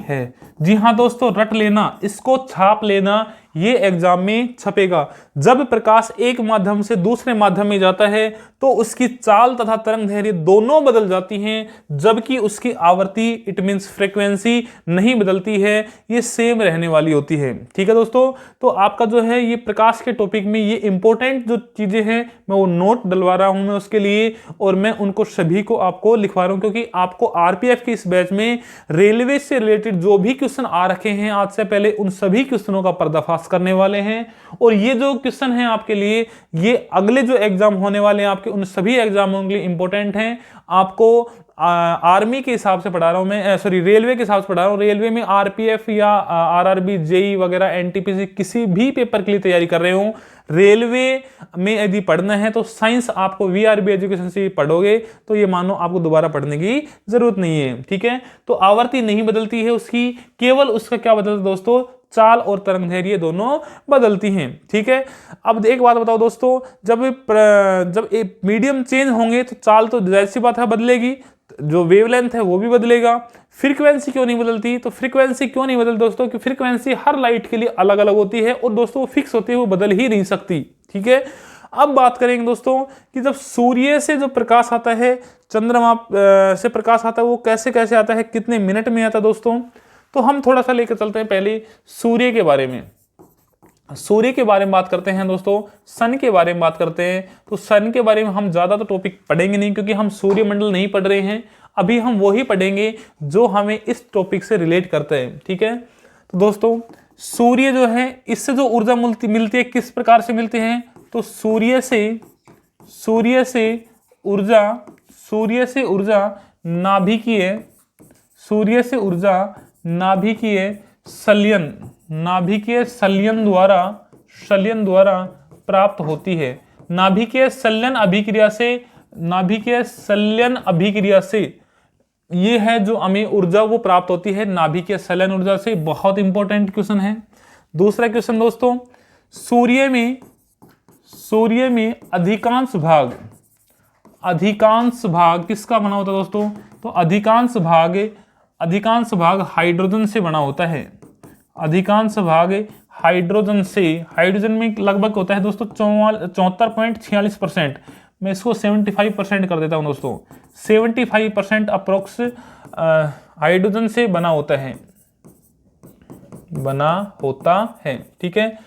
है। जी हाँ दोस्तों, रट लेना, इसको छाप लेना, ये एग्जाम में छपेगा। जब प्रकाश एक माध्यम से दूसरे माध्यम में जाता है तो उसकी चाल तथा तरंग दैर्घ्य दोनों बदल जाती हैं, जबकि उसकी आवर्ती इट मींस फ्रीक्वेंसी नहीं बदलती है, ये सेम रहने वाली होती है। ठीक है दोस्तों, तो आपका जो है ये प्रकाश के टॉपिक में ये इंपॉर्टेंट जो चीजें हैं मैं वो नोट डलवा रहा हूं मैं उसके लिए, और मैं उनको सभी को आपको लिखवा रहा हूं, क्योंकि आपको आरपीएफ के इस बैच में रेलवे से रिलेटेड जो भी क्वेश्चन आ रखे हैं आज से पहले, उन सभी क्वेश्चनों का पर्दाफाश करने वाले हैं। और ये जो क्वेश्चन है आपके लिए, ये अगले जो एग्जाम होने वाले हैं आपके, उन सभी एग्जामों के लिए इंपॉर्टेंट हैं। आपको आर्मी के हिसाब से पढ़ा रहा हूं मैं, सॉरी रेलवे के हिसाब से पढ़ा रहा हूं। रेलवे में आरपीएफ या आरआरबी, जेई वगैरह, एनटीपीसी किसी भी पेपर के लिए तैयारी कर रहे हो, रेलवे में यदि पढ़ना है तो साइंस आपको वीआरबी एजुकेशन से पढ़ोगे तो ये मानो आपको दोबारा पढ़ने की जरूरत नहीं है। ठीक है, तो आवर्ती नहीं बदलती है उसकी, केवल उसका क्या बदलता है दोस्तों? चाल और तरंग दैर्घ्य दोनों बदलती हैं। ठीक है, अब एक बात बताओ दोस्तों, जब एक मीडियम चेंज होंगे तो चाल तो जाहिर सी बात है बदलेगी, जो वेवलेंथ है वो भी बदलेगा। फ्रीक्वेंसी क्यों नहीं बदलती? तो फ्रीक्वेंसी क्यों नहीं बदलती दोस्तों? कि फ्रीक्वेंसी हर लाइट के लिए अलग अलग होती है और दोस्तों वो फिक्स होती है, वो बदल ही नहीं सकती। ठीक है, अब बात करेंगे दोस्तों कि जब सूर्य से जो प्रकाश आता है, चंद्रमा से प्रकाश आता है, वो कैसे कैसे आता है, कितने मिनट में आता है दोस्तों? तो हम थोड़ा सा लेकर चलते हैं पहले सूर्य के बारे में। सूर्य के बारे में बात करते हैं दोस्तों, सन के बारे में बात करते हैं। तो सन के बारे में हम ज्यादा तो टॉपिक पढ़ेंगे नहीं, क्योंकि हम सूर्यमंडल नहीं पढ़ रहे हैं अभी, हम वही पढ़ेंगे जो हमें इस टॉपिक से रिलेट करते हैं। ठीक है, तो दोस्तों सूर्य जो है, इससे जो ऊर्जा मिलती है, किस प्रकार से मिलती है? तो सूर्य से ऊर्जा नाभिकीय संलयन द्वारा प्राप्त होती है। नाभिकीय संलयन अभिक्रिया से ये है जो हमें ऊर्जा वो प्राप्त होती है नाभिकीय संलयन ऊर्जा से। बहुत इंपॉर्टेंट क्वेश्चन है। दूसरा क्वेश्चन दोस्तों, सूर्य में अधिकांश भाग किसका बना होता है दोस्तों? तो अधिकांश भाग हाइड्रोजन से बना होता है। अधिकांश भाग हाइड्रोजन में लगभग होता है दोस्तों 74.46%। मैं इसको 75% कर देता हूं दोस्तों। 75% अप्रोक्स हाइड्रोजन से बना होता है। ठीक है,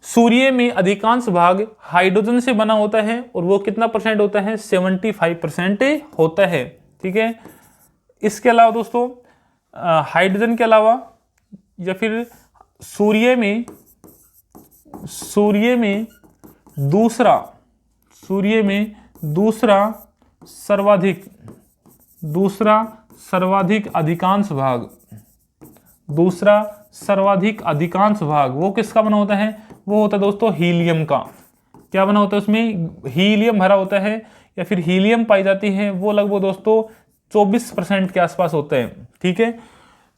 सूर्य में अधिकांश भाग हाइड्रोजन से बना होता है और वो कितना परसेंट होता है? 75% होता है। ठीक है, इसके अलावा दोस्तों हाइड्रोजन के अलावा या फिर सूर्य में दूसरा सर्वाधिक अधिकांश भाग वो किसका बना होता है? वो होता है दोस्तों हीलियम का। क्या बना होता है? उसमें हीलियम भरा होता है या फिर हीलियम पाई जाती है, वो लगभग दोस्तों 24% के आसपास होते हैं। ठीक है,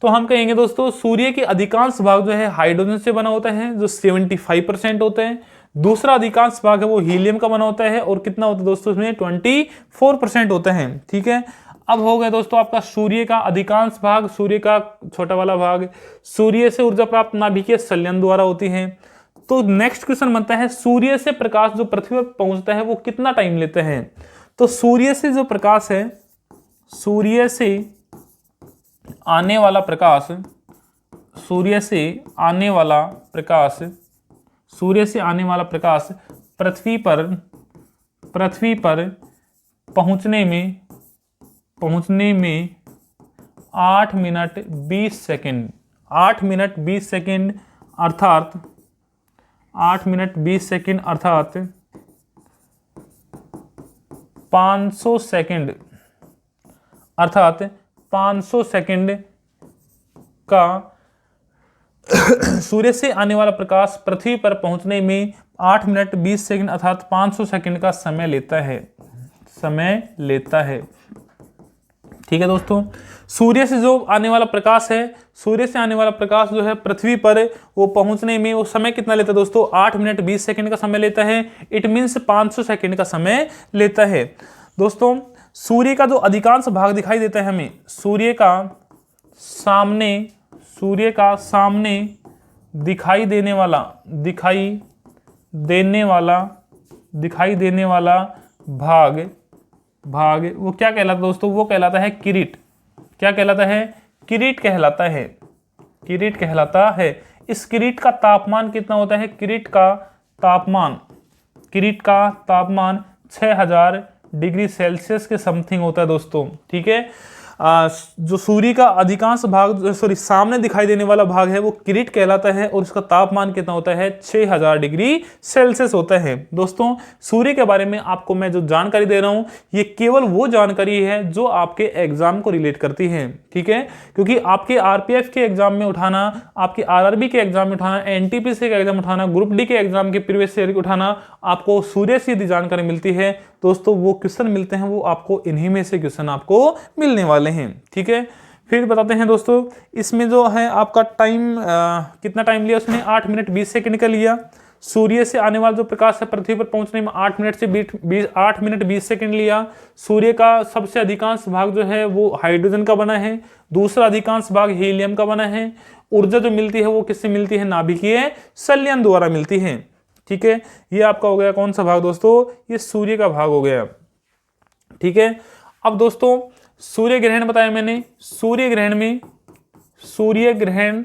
तो हम कहेंगे दोस्तों सूर्य के अधिकांश भाग जो है हाइड्रोजन से बना होता है, जो 75% होते हैं। दूसरा अधिकांश भाग है वो हीलियम का बना होता है और कितना होता है दोस्तों? इसमें 24% होते हैं। ठीक है, अब हो गया दोस्तों आपका सूर्य का अधिकांश भाग, सूर्य का छोटा वाला भाग। सूर्य से ऊर्जा प्राप्त नाभिकीय संलयन द्वारा होती है। तो नेक्स्ट क्वेश्चन बनता है, सूर्य से प्रकाश जो पृथ्वी पर पहुंचता है वो कितना टाइम लेते हैं? तो सूर्य से जो प्रकाश है, सूर्य से आने वाला प्रकाश पृथ्वी पर पहुंचने में 8 मिनट 20 सेकंड अर्थात 8 मिनट 20 सेकंड अर्थात 500 सेकंड, अर्थात 500 सेकंड का सूर्य से आने वाला प्रकाश पृथ्वी पर पहुंचने में 8 मिनट 20 सेकंड अर्थात 500 सेकंड का समय लेता है। ठीक है दोस्तों, सूर्य से जो आने वाला प्रकाश है, सूर्य से आने वाला प्रकाश जो है पृथ्वी पर वो पहुंचने में वो समय कितना लेता है दोस्तों? 8 मिनट 20 सेकंड का समय लेता है। इट मीन्स 500 सेकंड का समय लेता है। दोस्तों, सूर्य का जो अधिकांश भाग दिखाई देता है हमें, सूर्य का सामने दिखाई देने वाला भाग वो क्या कहलाता है दोस्तों? वो कहलाता है किरीट। क्या कहलाता है? किरीट कहलाता है। इस किरीट का तापमान कितना होता है? किरीट का तापमान 6000 डिग्री सेल्सियस के समथिंग होता है दोस्तों। ठीक है, जो सूर्य का अधिकांश भाग, सामने दिखाई देने वाला भाग है वो किरीट कहलाता है और उसका तापमान कितना होता है? 6000 डिग्री सेल्सियस होता है। दोस्तों, सूर्य के बारे में आपको मैं जो जानकारी दे रहा हूं ये केवल वो जानकारी है जो आपके एग्जाम को रिलेट करती है। ठीक है, क्योंकि आपके आरपीएफ के एग्जाम में उठाना, आपके आरआरबी के एग्जाम में उठाना, एनटीपीसी के एग्जाम उठाना, ग्रुप डी के एग्जाम के प्रीवियस ईयर उठाना, आपको सूर्य से यदि जानकारी मिलती है दोस्तों, वो क्वेश्चन मिलते हैं, वो आपको इन्हीं में से क्वेश्चन आपको मिलने वाले हैं। ठीक है, फिर बताते हैं दोस्तों, इसमें जो है आपका टाइम कितना टाइम लिया उसने? 8 मिनट 20 सेकंड का लिया। सूर्य से आने वाला जो प्रकाश है पृथ्वी पर पहुंचने में 8 मिनट 20 सेकंड लिया। सूर्य का सबसे अधिकांश भाग जो है वो हाइड्रोजन का बना है, दूसरा अधिकांश भाग हीलियम का बना है। ऊर्जा जो मिलती है वो किससे मिलती है? नाभिकीय संलयन द्वारा मिलती है। ठीक है, ये आपका हो गया कौन सा भाग दोस्तों? ये सूर्य का भाग हो गया। ठीक है, अब दोस्तों सूर्य ग्रहण बताया मैंने। सूर्य ग्रहण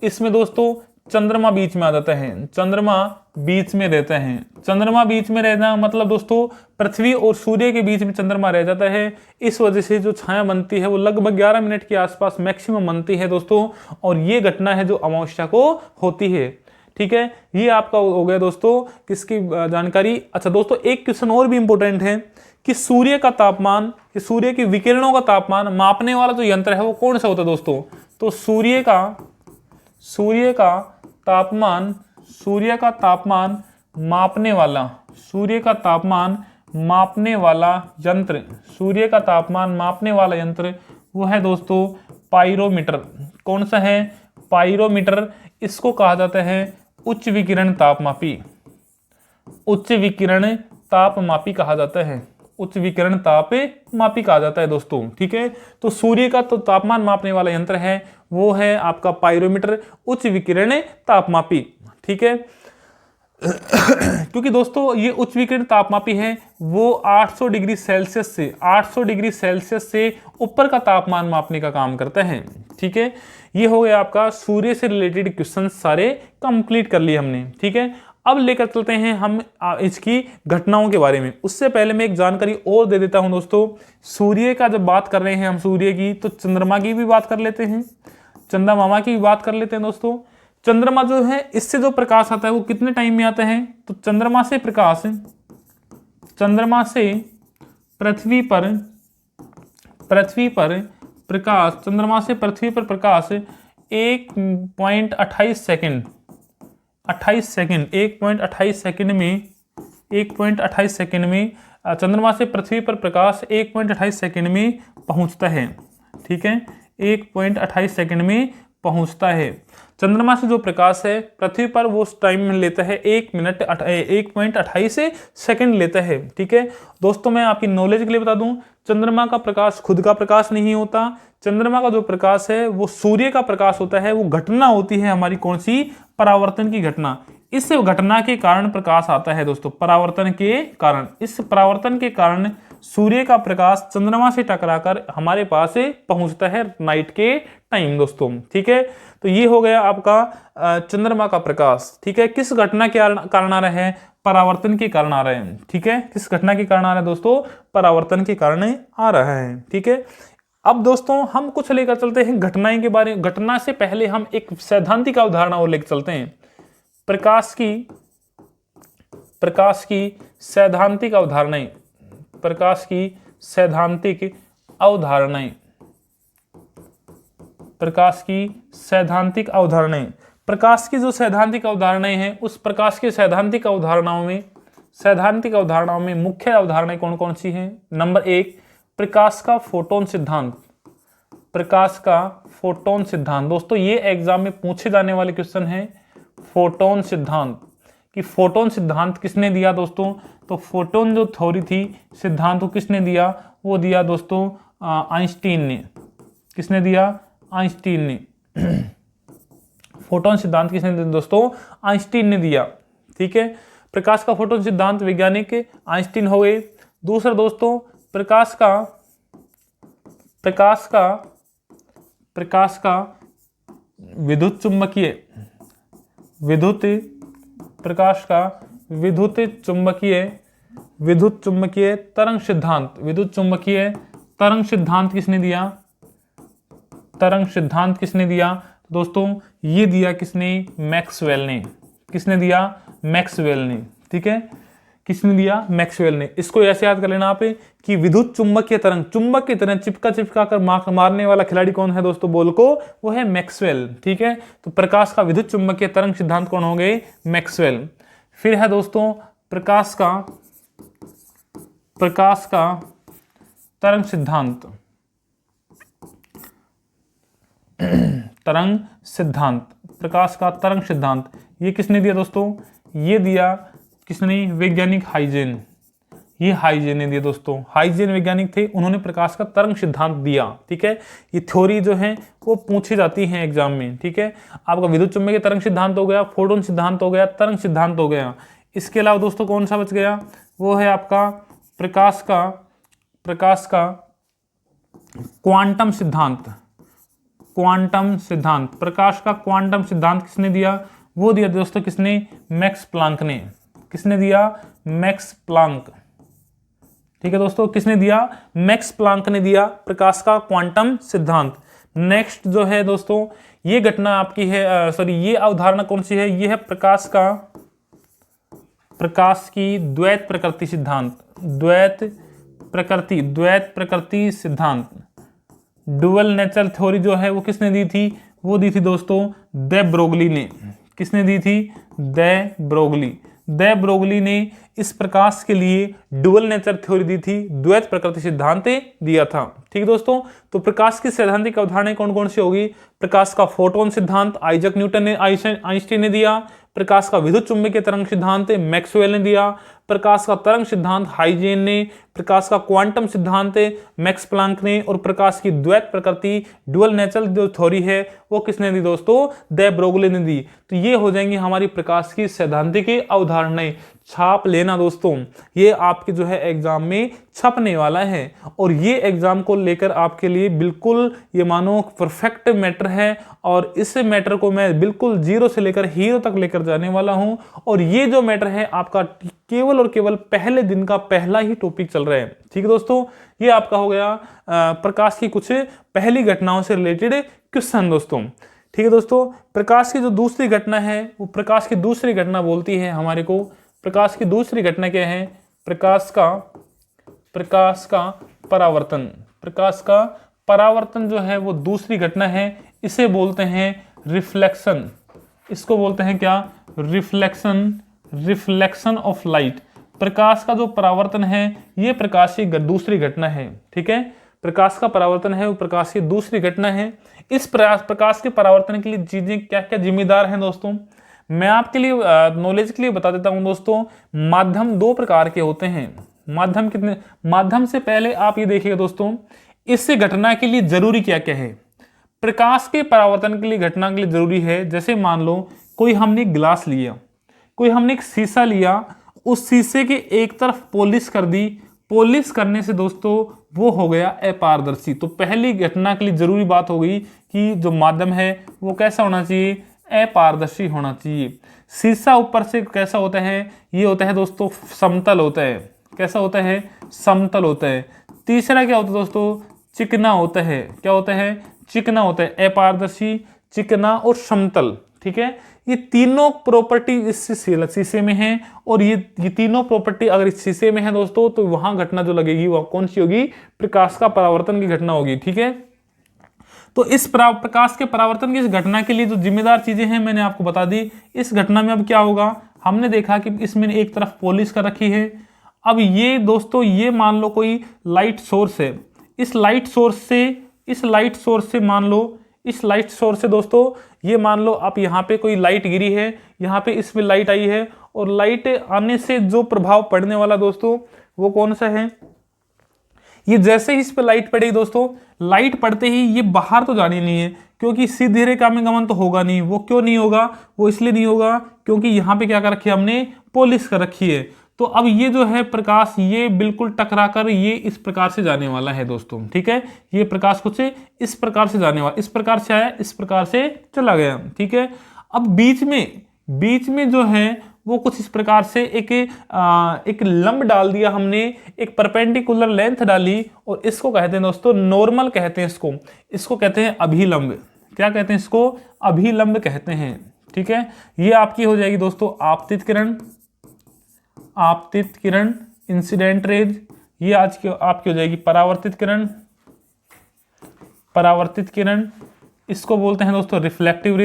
इसमें दोस्तों चंद्रमा बीच में आ जाता है। चंद्रमा बीच में रहता है। चंद्रमा बीच में रहना मतलब दोस्तों पृथ्वी और सूर्य के बीच में चंद्रमा रह जाता है। इस वजह से जो छाया बनती है वो लगभग 11 मिनट के आसपास मैक्सिमम बनती है दोस्तों, और ये घटना है जो अमावस्या को होती है। ठीक है, ये आपका हो गया दोस्तों किसकी जानकारी। अच्छा दोस्तों, एक क्वेश्चन और भी इंपॉर्टेंट है कि सूर्य का तापमान, कि सूर्य की विकिरणों का तापमान मापने वाला जो यंत्र है वो कौन सा होता है दोस्तों? तो सूर्य का तापमान मापने वाला यंत्र वो है दोस्तों पाइरोमीटर। कौन सा है? पाइरोमीटर। इसको कहा जाता है उच्च विकिरण तापमापी कहा जाता है। उच्च विकिरण तापमापी कहा जाता है दोस्तों। ठीक है, तो सूर्य का तो तापमान मापने वाला यंत्र है वो है आपका पाइरोमीटर, उच्च विकिरण तापमापी। ठीक है, क्योंकि दोस्तों ये उच्च विकिरण तापमापी है, वो 800 डिग्री सेल्सियस से ऊपर का तापमान मापने का काम करता है। ठीक है, ये हो गया आपका सूर्य से रिलेटेड क्वेश्चन सारे कंप्लीट कर लिए हमने। ठीक है, अब लेकर चलते हैं हम इसकी घटनाओं के बारे में। उससे पहले मैं एक जानकारी और दे देता हूं दोस्तों। सूर्य का जब बात कर रहे हैं हम सूर्य की, तो चंद्रमा की भी बात कर लेते हैं, चंद्रमा की भी बात कर लेते हैं दोस्तों। चंद्रमा जो है इससे जो प्रकाश आता है वो कितने टाइम में आता है? तो चंद्रमा से पृथ्वी पर प्रकाश 1.28 सेकंड 1.28 सेकंड में चंद्रमा से पृथ्वी पर प्रकाश 1.28 सेकंड में पहुंचता है। ठीक है, 1.28 सेकंड में पहुंचता है। चंद्रमा से जो प्रकाश है पृथ्वी पर वो टाइम लेता है 1.28 सेकंड लेता है। ठीक है दोस्तों, मैं आपकी नॉलेज के लिए बता दूं, चंद्रमा का प्रकाश खुद का प्रकाश नहीं होता। चंद्रमा का जो प्रकाश है वो सूर्य का प्रकाश होता है। वो घटना होती है हमारी कौन सी? परावर्तन की घटना। इस घटना के कारण प्रकाश आता है दोस्तों, परावर्तन के कारण। इस परावर्तन के कारण सूर्य का प्रकाश चंद्रमा से टकराकर हमारे पास पहुंचता है नाइट के टाइम दोस्तों। ठीक है, तो ये हो गया आपका चंद्रमा का प्रकाश। ठीक है, किस घटना के कारण आ रहा है? परावर्तन के कारण आ रहे हैं। ठीक है, किस घटना के कारण आ रहा है दोस्तों? परावर्तन के कारण आ रहा है। ठीक है, अब दोस्तों हम कुछ लेकर चलते हैं घटनाएं के बारे में। घटना से पहले हम एक सैद्धांतिक अवधारणा और लेकर चलते हैं। प्रकाश की प्रकाश की सैद्धांतिक अवधारणाएं, प्रकाश की सैद्धांतिक अवधारणाएं, प्रकाश की सैद्धांतिक अवधारणाएं। प्रकाश की जो सैद्धांतिक अवधारणाएं हैं, उस प्रकाश की सैद्धांतिक अवधारणाओं में मुख्य अवधारणाएं कौन कौन सी हैं? नंबर 1, प्रकाश का फोटोन सिद्धांत। प्रकाश का फोटोन सिद्धांत दोस्तों, ये एग्जाम में पूछे जाने वाले क्वेश्चन हैं। फोटोन सिद्धांत कि फोटोन सिद्धांत किसने दिया दोस्तों? तो फोटोन जो थ्योरी थी, सिद्धांत को किसने दिया? वो दिया दोस्तों आइंस्टीन ने। किसने दिया? आइंस्टीन ने। फोटोन सिद्धांत किसने दिया दोस्तों? आइंस्टीन ने दिया। ठीक है, प्रकाश का फोटोन सिद्धांत वैज्ञानिक आइंस्टीन हो गए। दूसरा दोस्तों, प्रकाश का विद्युत चुंबकीय तरंग सिद्धांत किसने दिया? तरंग सिद्धांत किसने दिया दोस्तों? ये दिया किसने? मैक्सवेल ने। किसने दिया? मैक्सवेल ने। ठीक है, किसने दिया? मैक्सवेल ने। इसको ऐसे याद कर लेना आप कि विद्युत चुंबकीय तरंग, चुंबक की तरह चिपका कर मारने वाला खिलाड़ी कौन है दोस्तों बॉल को? वो है मैक्सवेल। ठीक है, तो प्रकाश का विद्युत चुंबकीय तरंग सिद्धांत कौन हो गए? मैक्सवेल। फिर है दोस्तों प्रकाश का तरंग सिद्धांत। प्रकाश का तरंग सिद्धांत ये किसने दिया दोस्तों? ये दिया किसने? वैज्ञानिक हाइजेन। ये हाइजेन ने दिया दोस्तों। हाइजेन वैज्ञानिक थे, उन्होंने प्रकाश का तरंग सिद्धांत दिया। ठीक है, ये थ्योरी जो है वो पूछी जाती है एग्जाम में। ठीक है, आपका विद्युत चुंबकीय तरंग सिद्धांत हो गया, फोटोन सिद्धांत हो गया, तरंग सिद्धांत हो गया। इसके अलावा दोस्तों कौन सा बच गया? वो है आपका प्रकाश का क्वांटम सिद्धांत। प्रकाश का क्वांटम सिद्धांत किसने दिया? वो दिया दोस्तों किसने? मैक्स प्लांक ने। किसने दिया? Max Planck. ठीक है दोस्तों, किसने दिया? मैक्स प्लांक ने दिया प्रकाश का क्वांटम सिद्धांत। नेक्स्ट जो है दोस्तों, ये घटना आपकी है, ये अवधारणा कौन सी है? ये है प्रकाश की द्वैत प्रकृति सिद्धांत। द्वैत प्रकृति सिद्धांत, डुअल नेचर थ्योरी जो है वो किसने दी थी? वो दी थी दोस्तों दे ब्रोगली ने। किसने दी थी? दे ब्रोगली ने इस प्रकाश के लिए डुअल नेचर थ्योरी दी थी, द्वैत प्रकृति सिद्धांत दिया था। ठीक है दोस्तों, तो प्रकाश की सैद्धांतिक अवधारणाएं कौन कौन सी होगी? प्रकाश का फोटोन सिद्धांत आइजैक न्यूटन ने, आइंस्टीन ने दिया। प्रकाश का विद्युत चुंबकीय तरंग सिद्धांत मैक्सवेल ने दिया। प्रकाश का तरंग सिद्धांत हाइजेन ने। प्रकाश का क्वांटम सिद्धांत मैक्स प्लांक ने। और प्रकाश की द्वैत प्रकृति डुअल नेचर जो थ्योरी है वो किसने दी दोस्तों? दे ब्रोगली ने दी। तो ये हो जाएंगी हमारी प्रकाश की सैद्धांतिक अवधारणाएं। छाप लेना दोस्तों, ये आपके जो है एग्जाम में छपने वाला है और ये एग्जाम को लेकर आपके लिए बिल्कुल ये मानो परफेक्ट मैटर है। और इस मैटर को मैं बिल्कुल जीरो से लेकर हीरो तक लेकर जाने वाला हूं। और ये जो मैटर है आपका केवल और केवल पहले दिन का पहला ही टॉपिक चल रहा है। ठीक है दोस्तों, ये आपका हो गया प्रकाश की कुछ पहली घटनाओं से रिलेटेड क्वेश्चन दोस्तों। ठीक है दोस्तों, प्रकाश की जो दूसरी घटना है वो प्रकाश की दूसरी घटना बोलती है हमारे को। प्रकाश की दूसरी घटना क्या है? प्रकाश का परावर्तन। प्रकाश का परावर्तन जो है वो दूसरी घटना है। इसे बोलते हैं रिफ्लेक्शन। इसको बोलते हैं क्या? Reflection of light. प्रकाश का जो परावर्तन है ये प्रकाश की दूसरी घटना है। ठीक है, प्रकाश का परावर्तन है वो प्रकाश की दूसरी घटना है। इस प्रकाश के परावर्तन के लिए चीजें क्या क्या जिम्मेदार हैं दोस्तों, मैं आपके लिए नॉलेज के लिए बता देता हूं दोस्तों। माध्यम दो प्रकार के होते हैं। माध्यम से पहले आप ये देखिएगा दोस्तों, इस घटना के लिए जरूरी क्या क्या है। प्रकाश के परावर्तन के लिए घटना के लिए जरूरी है, जैसे मान लो कोई हमने गिलास लिया, कोई हमने एक शीशा लिया, उस शीशे के एक तरफ पॉलिश कर दी। पॉलिश करने से दोस्तों वो हो गया अपारदर्शी। तो पहली घटना के लिए जरूरी बात हो गई कि जो माध्यम है वो कैसा होना चाहिए? अपारदर्शी होना चाहिए। शीशा ऊपर से कैसा होता है? ये होता है दोस्तों समतल होता है। कैसा होता है? समतल होता है। तीसरा क्या होता है दोस्तों? चिकना होता है। क्या होता है? चिकना होता है। अपारदर्शी, चिकना और समतल। ठीक है, ये तीनों प्रॉपर्टी इस शीशे में है, और ये तीनों प्रॉपर्टी अगर इस शीशे में है दोस्तों, तो वहां घटना जो लगेगी वह कौन सी होगी? प्रकाश का परावर्तन की घटना होगी। ठीक है, तो इस प्रकाश के परावर्तन की इस घटना के लिए जो जिम्मेदार चीजें हैं मैंने आपको बता दी। इस घटना में अब क्या होगा, हमने देखा कि इसमें एक तरफ पॉलिश कर रखी है। अब ये दोस्तों, ये मान लो कोई लाइट सोर्स है, इस लाइट सोर्स से दोस्तों, ये मान लो आप यहाँ पे कोई लाइट गिरी है, यहाँ पे इसमें लाइट आई है, और लाइट आने से जो प्रभाव पड़ने वाला दोस्तों वो कौन सा है? ये जैसे ही इस पे लाइट पड़ेगी दोस्तों, लाइट पड़ते ही ये बाहर तो जानी नहीं है, क्योंकि सीधे रेखा में गमन तो होगा नहीं। वो क्यों नहीं होगा? वो इसलिए नहीं होगा क्योंकि यहाँ पे क्या कर रखी है हमने? पॉलिश कर रखी है। तो अब ये जो है प्रकाश, ये बिल्कुल टकरा कर ये इस प्रकार से जाने वाला है दोस्तों। ठीक है, ये प्रकाश कुछ इस प्रकार से जाने वाला, इस प्रकार से आया, इस प्रकार से चला गया। ठीक है, अब बीच में जो है वो कुछ इस प्रकार से एक लंब डाल दिया हमने, एक परपेंडिकुलर लेंथ डाली, और इसको कहते हैं दोस्तों नॉर्मल कहते हैं इसको कहते हैं अभिलंब। क्या कहते हैं इसको? अभिलंब कहते हैं। ठीक है, ये आपकी हो जाएगी दोस्तों आपतित किरण इंसिडेंट रेज। ये आज की आपकी हो जाएगी परावर्तित किरण। इसको बोलते हैं दोस्तों रिफ्लेक्टिव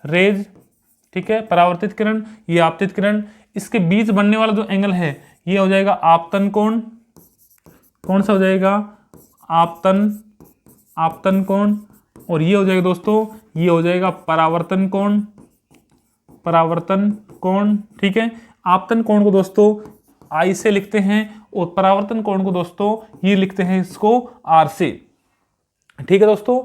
रेज। ठीक है, परावर्तित किरण, ये आपतित किरण। इसके बीच बनने वाला जो एंगल है ये हो जाएगा आपतन कोण। कौन सा हो जाएगा? आपतन कोण। और ये हो जाएगा दोस्तों, ये हो जाएगा परावर्तन कोण। ठीक है, आपतन कोण को दोस्तों आई से लिखते हैं, और परावर्तन कोण को दोस्तों ये लिखते हैं इसको आर से। ठीक है दोस्तों,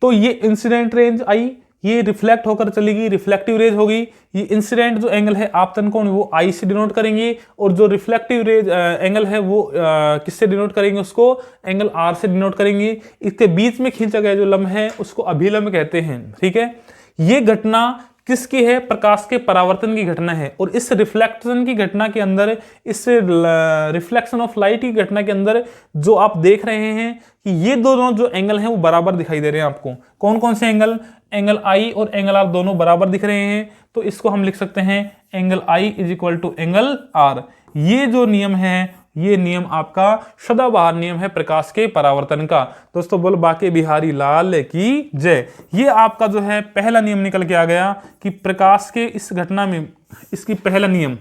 तो ये इंसिडेंट रेंज आई, ये रिफ्लेक्ट होकर चलेगी, रिफ्लेक्टिव रेज होगी। ये इंसिडेंट जो एंगल है आपतन कोण वो आई से डिनोट करेंगे, और जो रिफ्लेक्टिव रेज एंगल है वो किससे डिनोट करेंगे? उसको एंगल आर से डिनोट करेंगे। इसके बीच में खींचा गया जो लंब है उसको अभिलंब कहते हैं। ठीक है, ये घटना किसकी है? प्रकाश के परावर्तन की घटना है। और इस रिफ्लेक्शन की घटना के अंदर, इस रिफ्लेक्शन ऑफ लाइट की घटना के अंदर जो आप देख रहे हैं कि ये दोनों जो एंगल हैं वो बराबर दिखाई दे रहे हैं आपको। कौन कौन से एंगल? एंगल आई और एंगल आर दोनों बराबर दिख रहे हैं, तो इसको हम लिख सकते हैं angle I is equal to angle R. ये जो नियम है, ये नियम आपका सदाबहार नियम है प्रकाश के परावर्तन का। दोस्तों बोल बाके बिहारी लाल की जय। ये आपका जो है पहला नियम निकल के आ गया कि प्रकाश के इस घटना में इसकी पहला नियम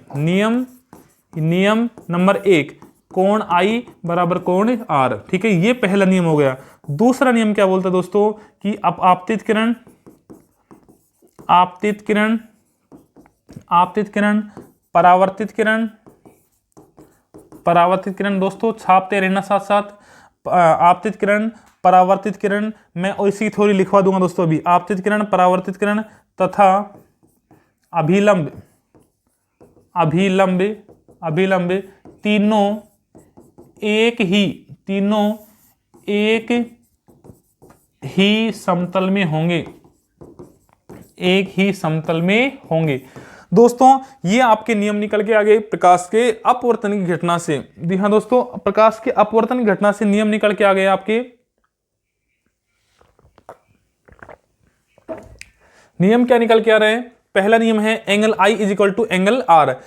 नंबर 1, कोण आई बराबर कोण आर। ठीक है, ये पहला नियम हो गया। दूसरा नियम क्या बोलता है दोस्तों कि अब आपतित किरण परावर्तित किरण दोस्तों छापते रहना साथ साथ। आपतित किरण, परावर्तित किरण, मैं इसी थ्योरी लिखवा दूंगा दोस्तों अभी। आपतित किरण, परावर्तित किरण तथा अभिलंब तीनों एक ही समतल में होंगे। दोस्तों ये आपके नियम निकल के आ गए प्रकाश के अपवर्तन की घटना से। जी हाँ दोस्तों, प्रकाश के अपवर्तन की घटना से नियम निकल के आ गए आपके। नियम क्या निकल के आ रहे हैं? पहला नियम है angle I is equal to angle R.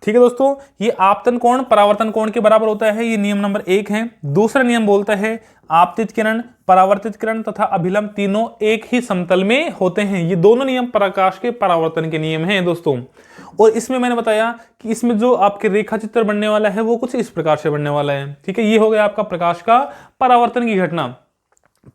ठीक है दोस्तों, ये आपतन कोण परावर्तन कोण के बराबर होता है, ये नियम नंबर 1 है। दूसरा नियम बोलता है आपतित किरण, परावर्तित किरण तथा अभिलंब तीनों एक ही समतल में होते हैं। ये दोनों नियम प्रकाश के परावर्तन के नियम हैं दोस्तों। और इसमें मैंने बताया कि इसमें जो आपके रेखा चित्र बनने वाला है वो कुछ इस प्रकार से बनने वाला है। ठीक है, ये हो गया आपका प्रकाश का परावर्तन की घटना।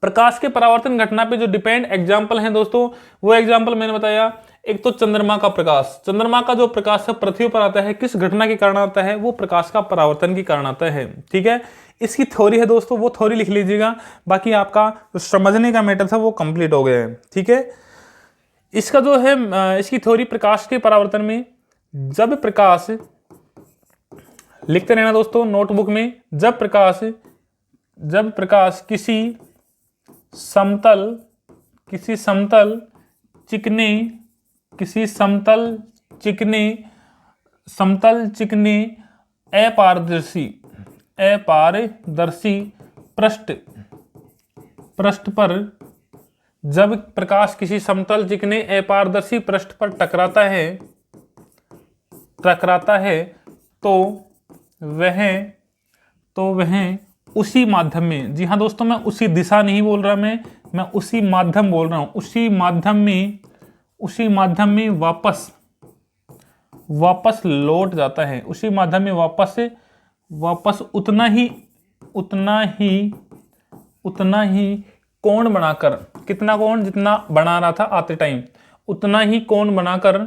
प्रकाश के परावर्तन घटना पे जो डिपेंड एग्जाम्पल हैं दोस्तों, वो एग्जाम्पल मैंने बताया। एक तो चंद्रमा का प्रकाश, चंद्रमा का जो प्रकाश है पृथ्वी पर आता है, किस घटना के कारण आता है? वो प्रकाश का परावर्तन के कारण आता है। ठीक है, इसकी थ्योरी है दोस्तों, वो थ्योरी लिख लीजिएगा। बाकी आपका जो समझने का मैटर था वो कंप्लीट हो गया है। ठीक है, इसका जो है इसकी थ्योरी प्रकाश के परावर्तन में, जब प्रकाश, लिखते रहना दोस्तों नोटबुक में, जब प्रकाश किसी समतल चिकने अपारदर्शी पृष्ठ पर जब प्रकाश किसी समतल चिकने अपारदर्शी पृष्ठ पर टकराता है तो वह उसी माध्यम में, जी हाँ दोस्तों, मैं उसी दिशा नहीं बोल रहा, मैं उसी माध्यम बोल रहा हूं, उसी माध्यम में वापस लौट जाता है, उसी माध्यम में वापस उतना ही कोण बनाकर, कितना कोण, जितना बना रहा था आते टाइम, उतना ही कोण बनाकर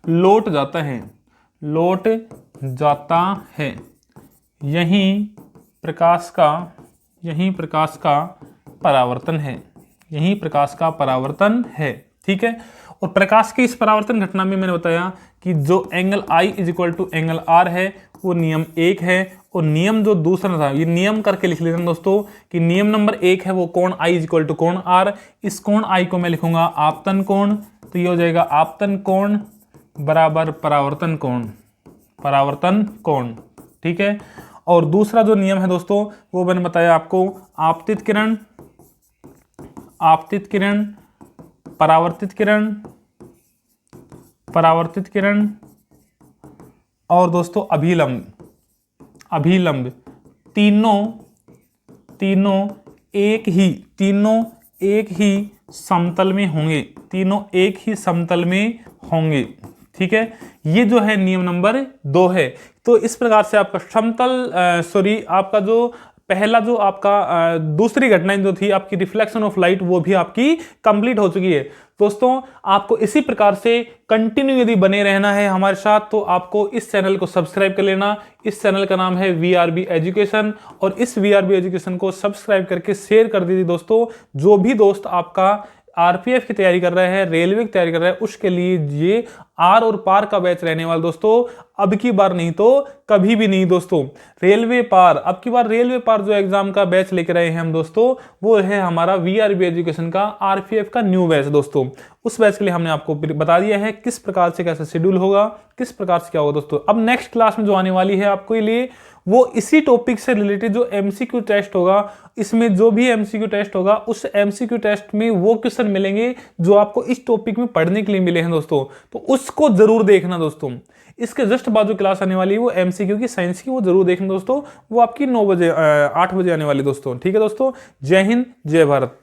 लौट जाता है। यही प्रकाश का परावर्तन है। ठीक है। और प्रकाश की इस परावर्तन घटना में मैंने बताया कि जो एंगल I = एंगल R है वो नियम 1 है, और नियम जो दूसरा था, ये नियम करके लिख लेते हैं दोस्तों कि नियम नंबर 1 है वो कोण I = कोण R। इस कोण I को मैं लिखूंगा आपतन कोण, तो ये हो जाएगा आपतन कोण बराबर परावर्तन कोण। ठीक है। और दूसरा जो नियम है दोस्तों वो मैंने बताया आपको, आपतित किरण, परावर्तित किरण और दोस्तों अभिलंब, तीनों एक ही समतल में होंगे। ठीक है। ये जो है नियम नंबर 2 है। तो इस प्रकार से आपका आपका जो पहला जो आपका दूसरी घटना जो थी आपकी रिफ्लेक्शन ऑफ लाइट, वो भी आपकी कंप्लीट हो चुकी है। दोस्तों आपको इसी प्रकार से कंटिन्यू यदि बने रहना है हमारे साथ, तो आपको इस चैनल को सब्सक्राइब कर लेना। इस चैनल का नाम है VRB एजुकेशन, और इस VRB एजुकेशन को सब्सक्राइब करके शेयर कर दीजिए दोस्तों। जो भी दोस्त आपका RPF की तैयारी कर रहे हैं, रेलवे की तैयारी कर रहे हैं, उसके लिए ये आर और पार का बैच रहने वाला दोस्तों। अब की बार नहीं तो कभी भी नहीं दोस्तों। रेलवे पार, अब की बार रेलवे पार जो एग्जाम का बैच लेकर आए हैं हम दोस्तों, वो है हमारा VRB एजुकेशन का RPF का न्यू बैच दोस्तों। उस बैच के लिए हमने आपको बता दिया है किस प्रकार से कैसे शेड्यूल होगा, किस प्रकार से क्या होगा दोस्तों। अब नेक्स्ट क्लास में जो आने वाली है आपके लिए, वो इसी टॉपिक से रिलेटेड जो MCQ टेस्ट होगा, इसमें जो भी MCQ टेस्ट होगा, उस MCQ टेस्ट में वो क्वेश्चन मिलेंगे जो आपको इस टॉपिक में पढ़ने के लिए मिले हैं दोस्तों। तो उसको जरूर देखना दोस्तों। इसके जस्ट बाद जो क्लास आने वाली है वो MCQ की साइंस की, वो जरूर देखना दोस्तों। वो आपकी 8 बजे आने वाली दोस्तों। ठीक है दोस्तों। जय हिंद, जय भारत।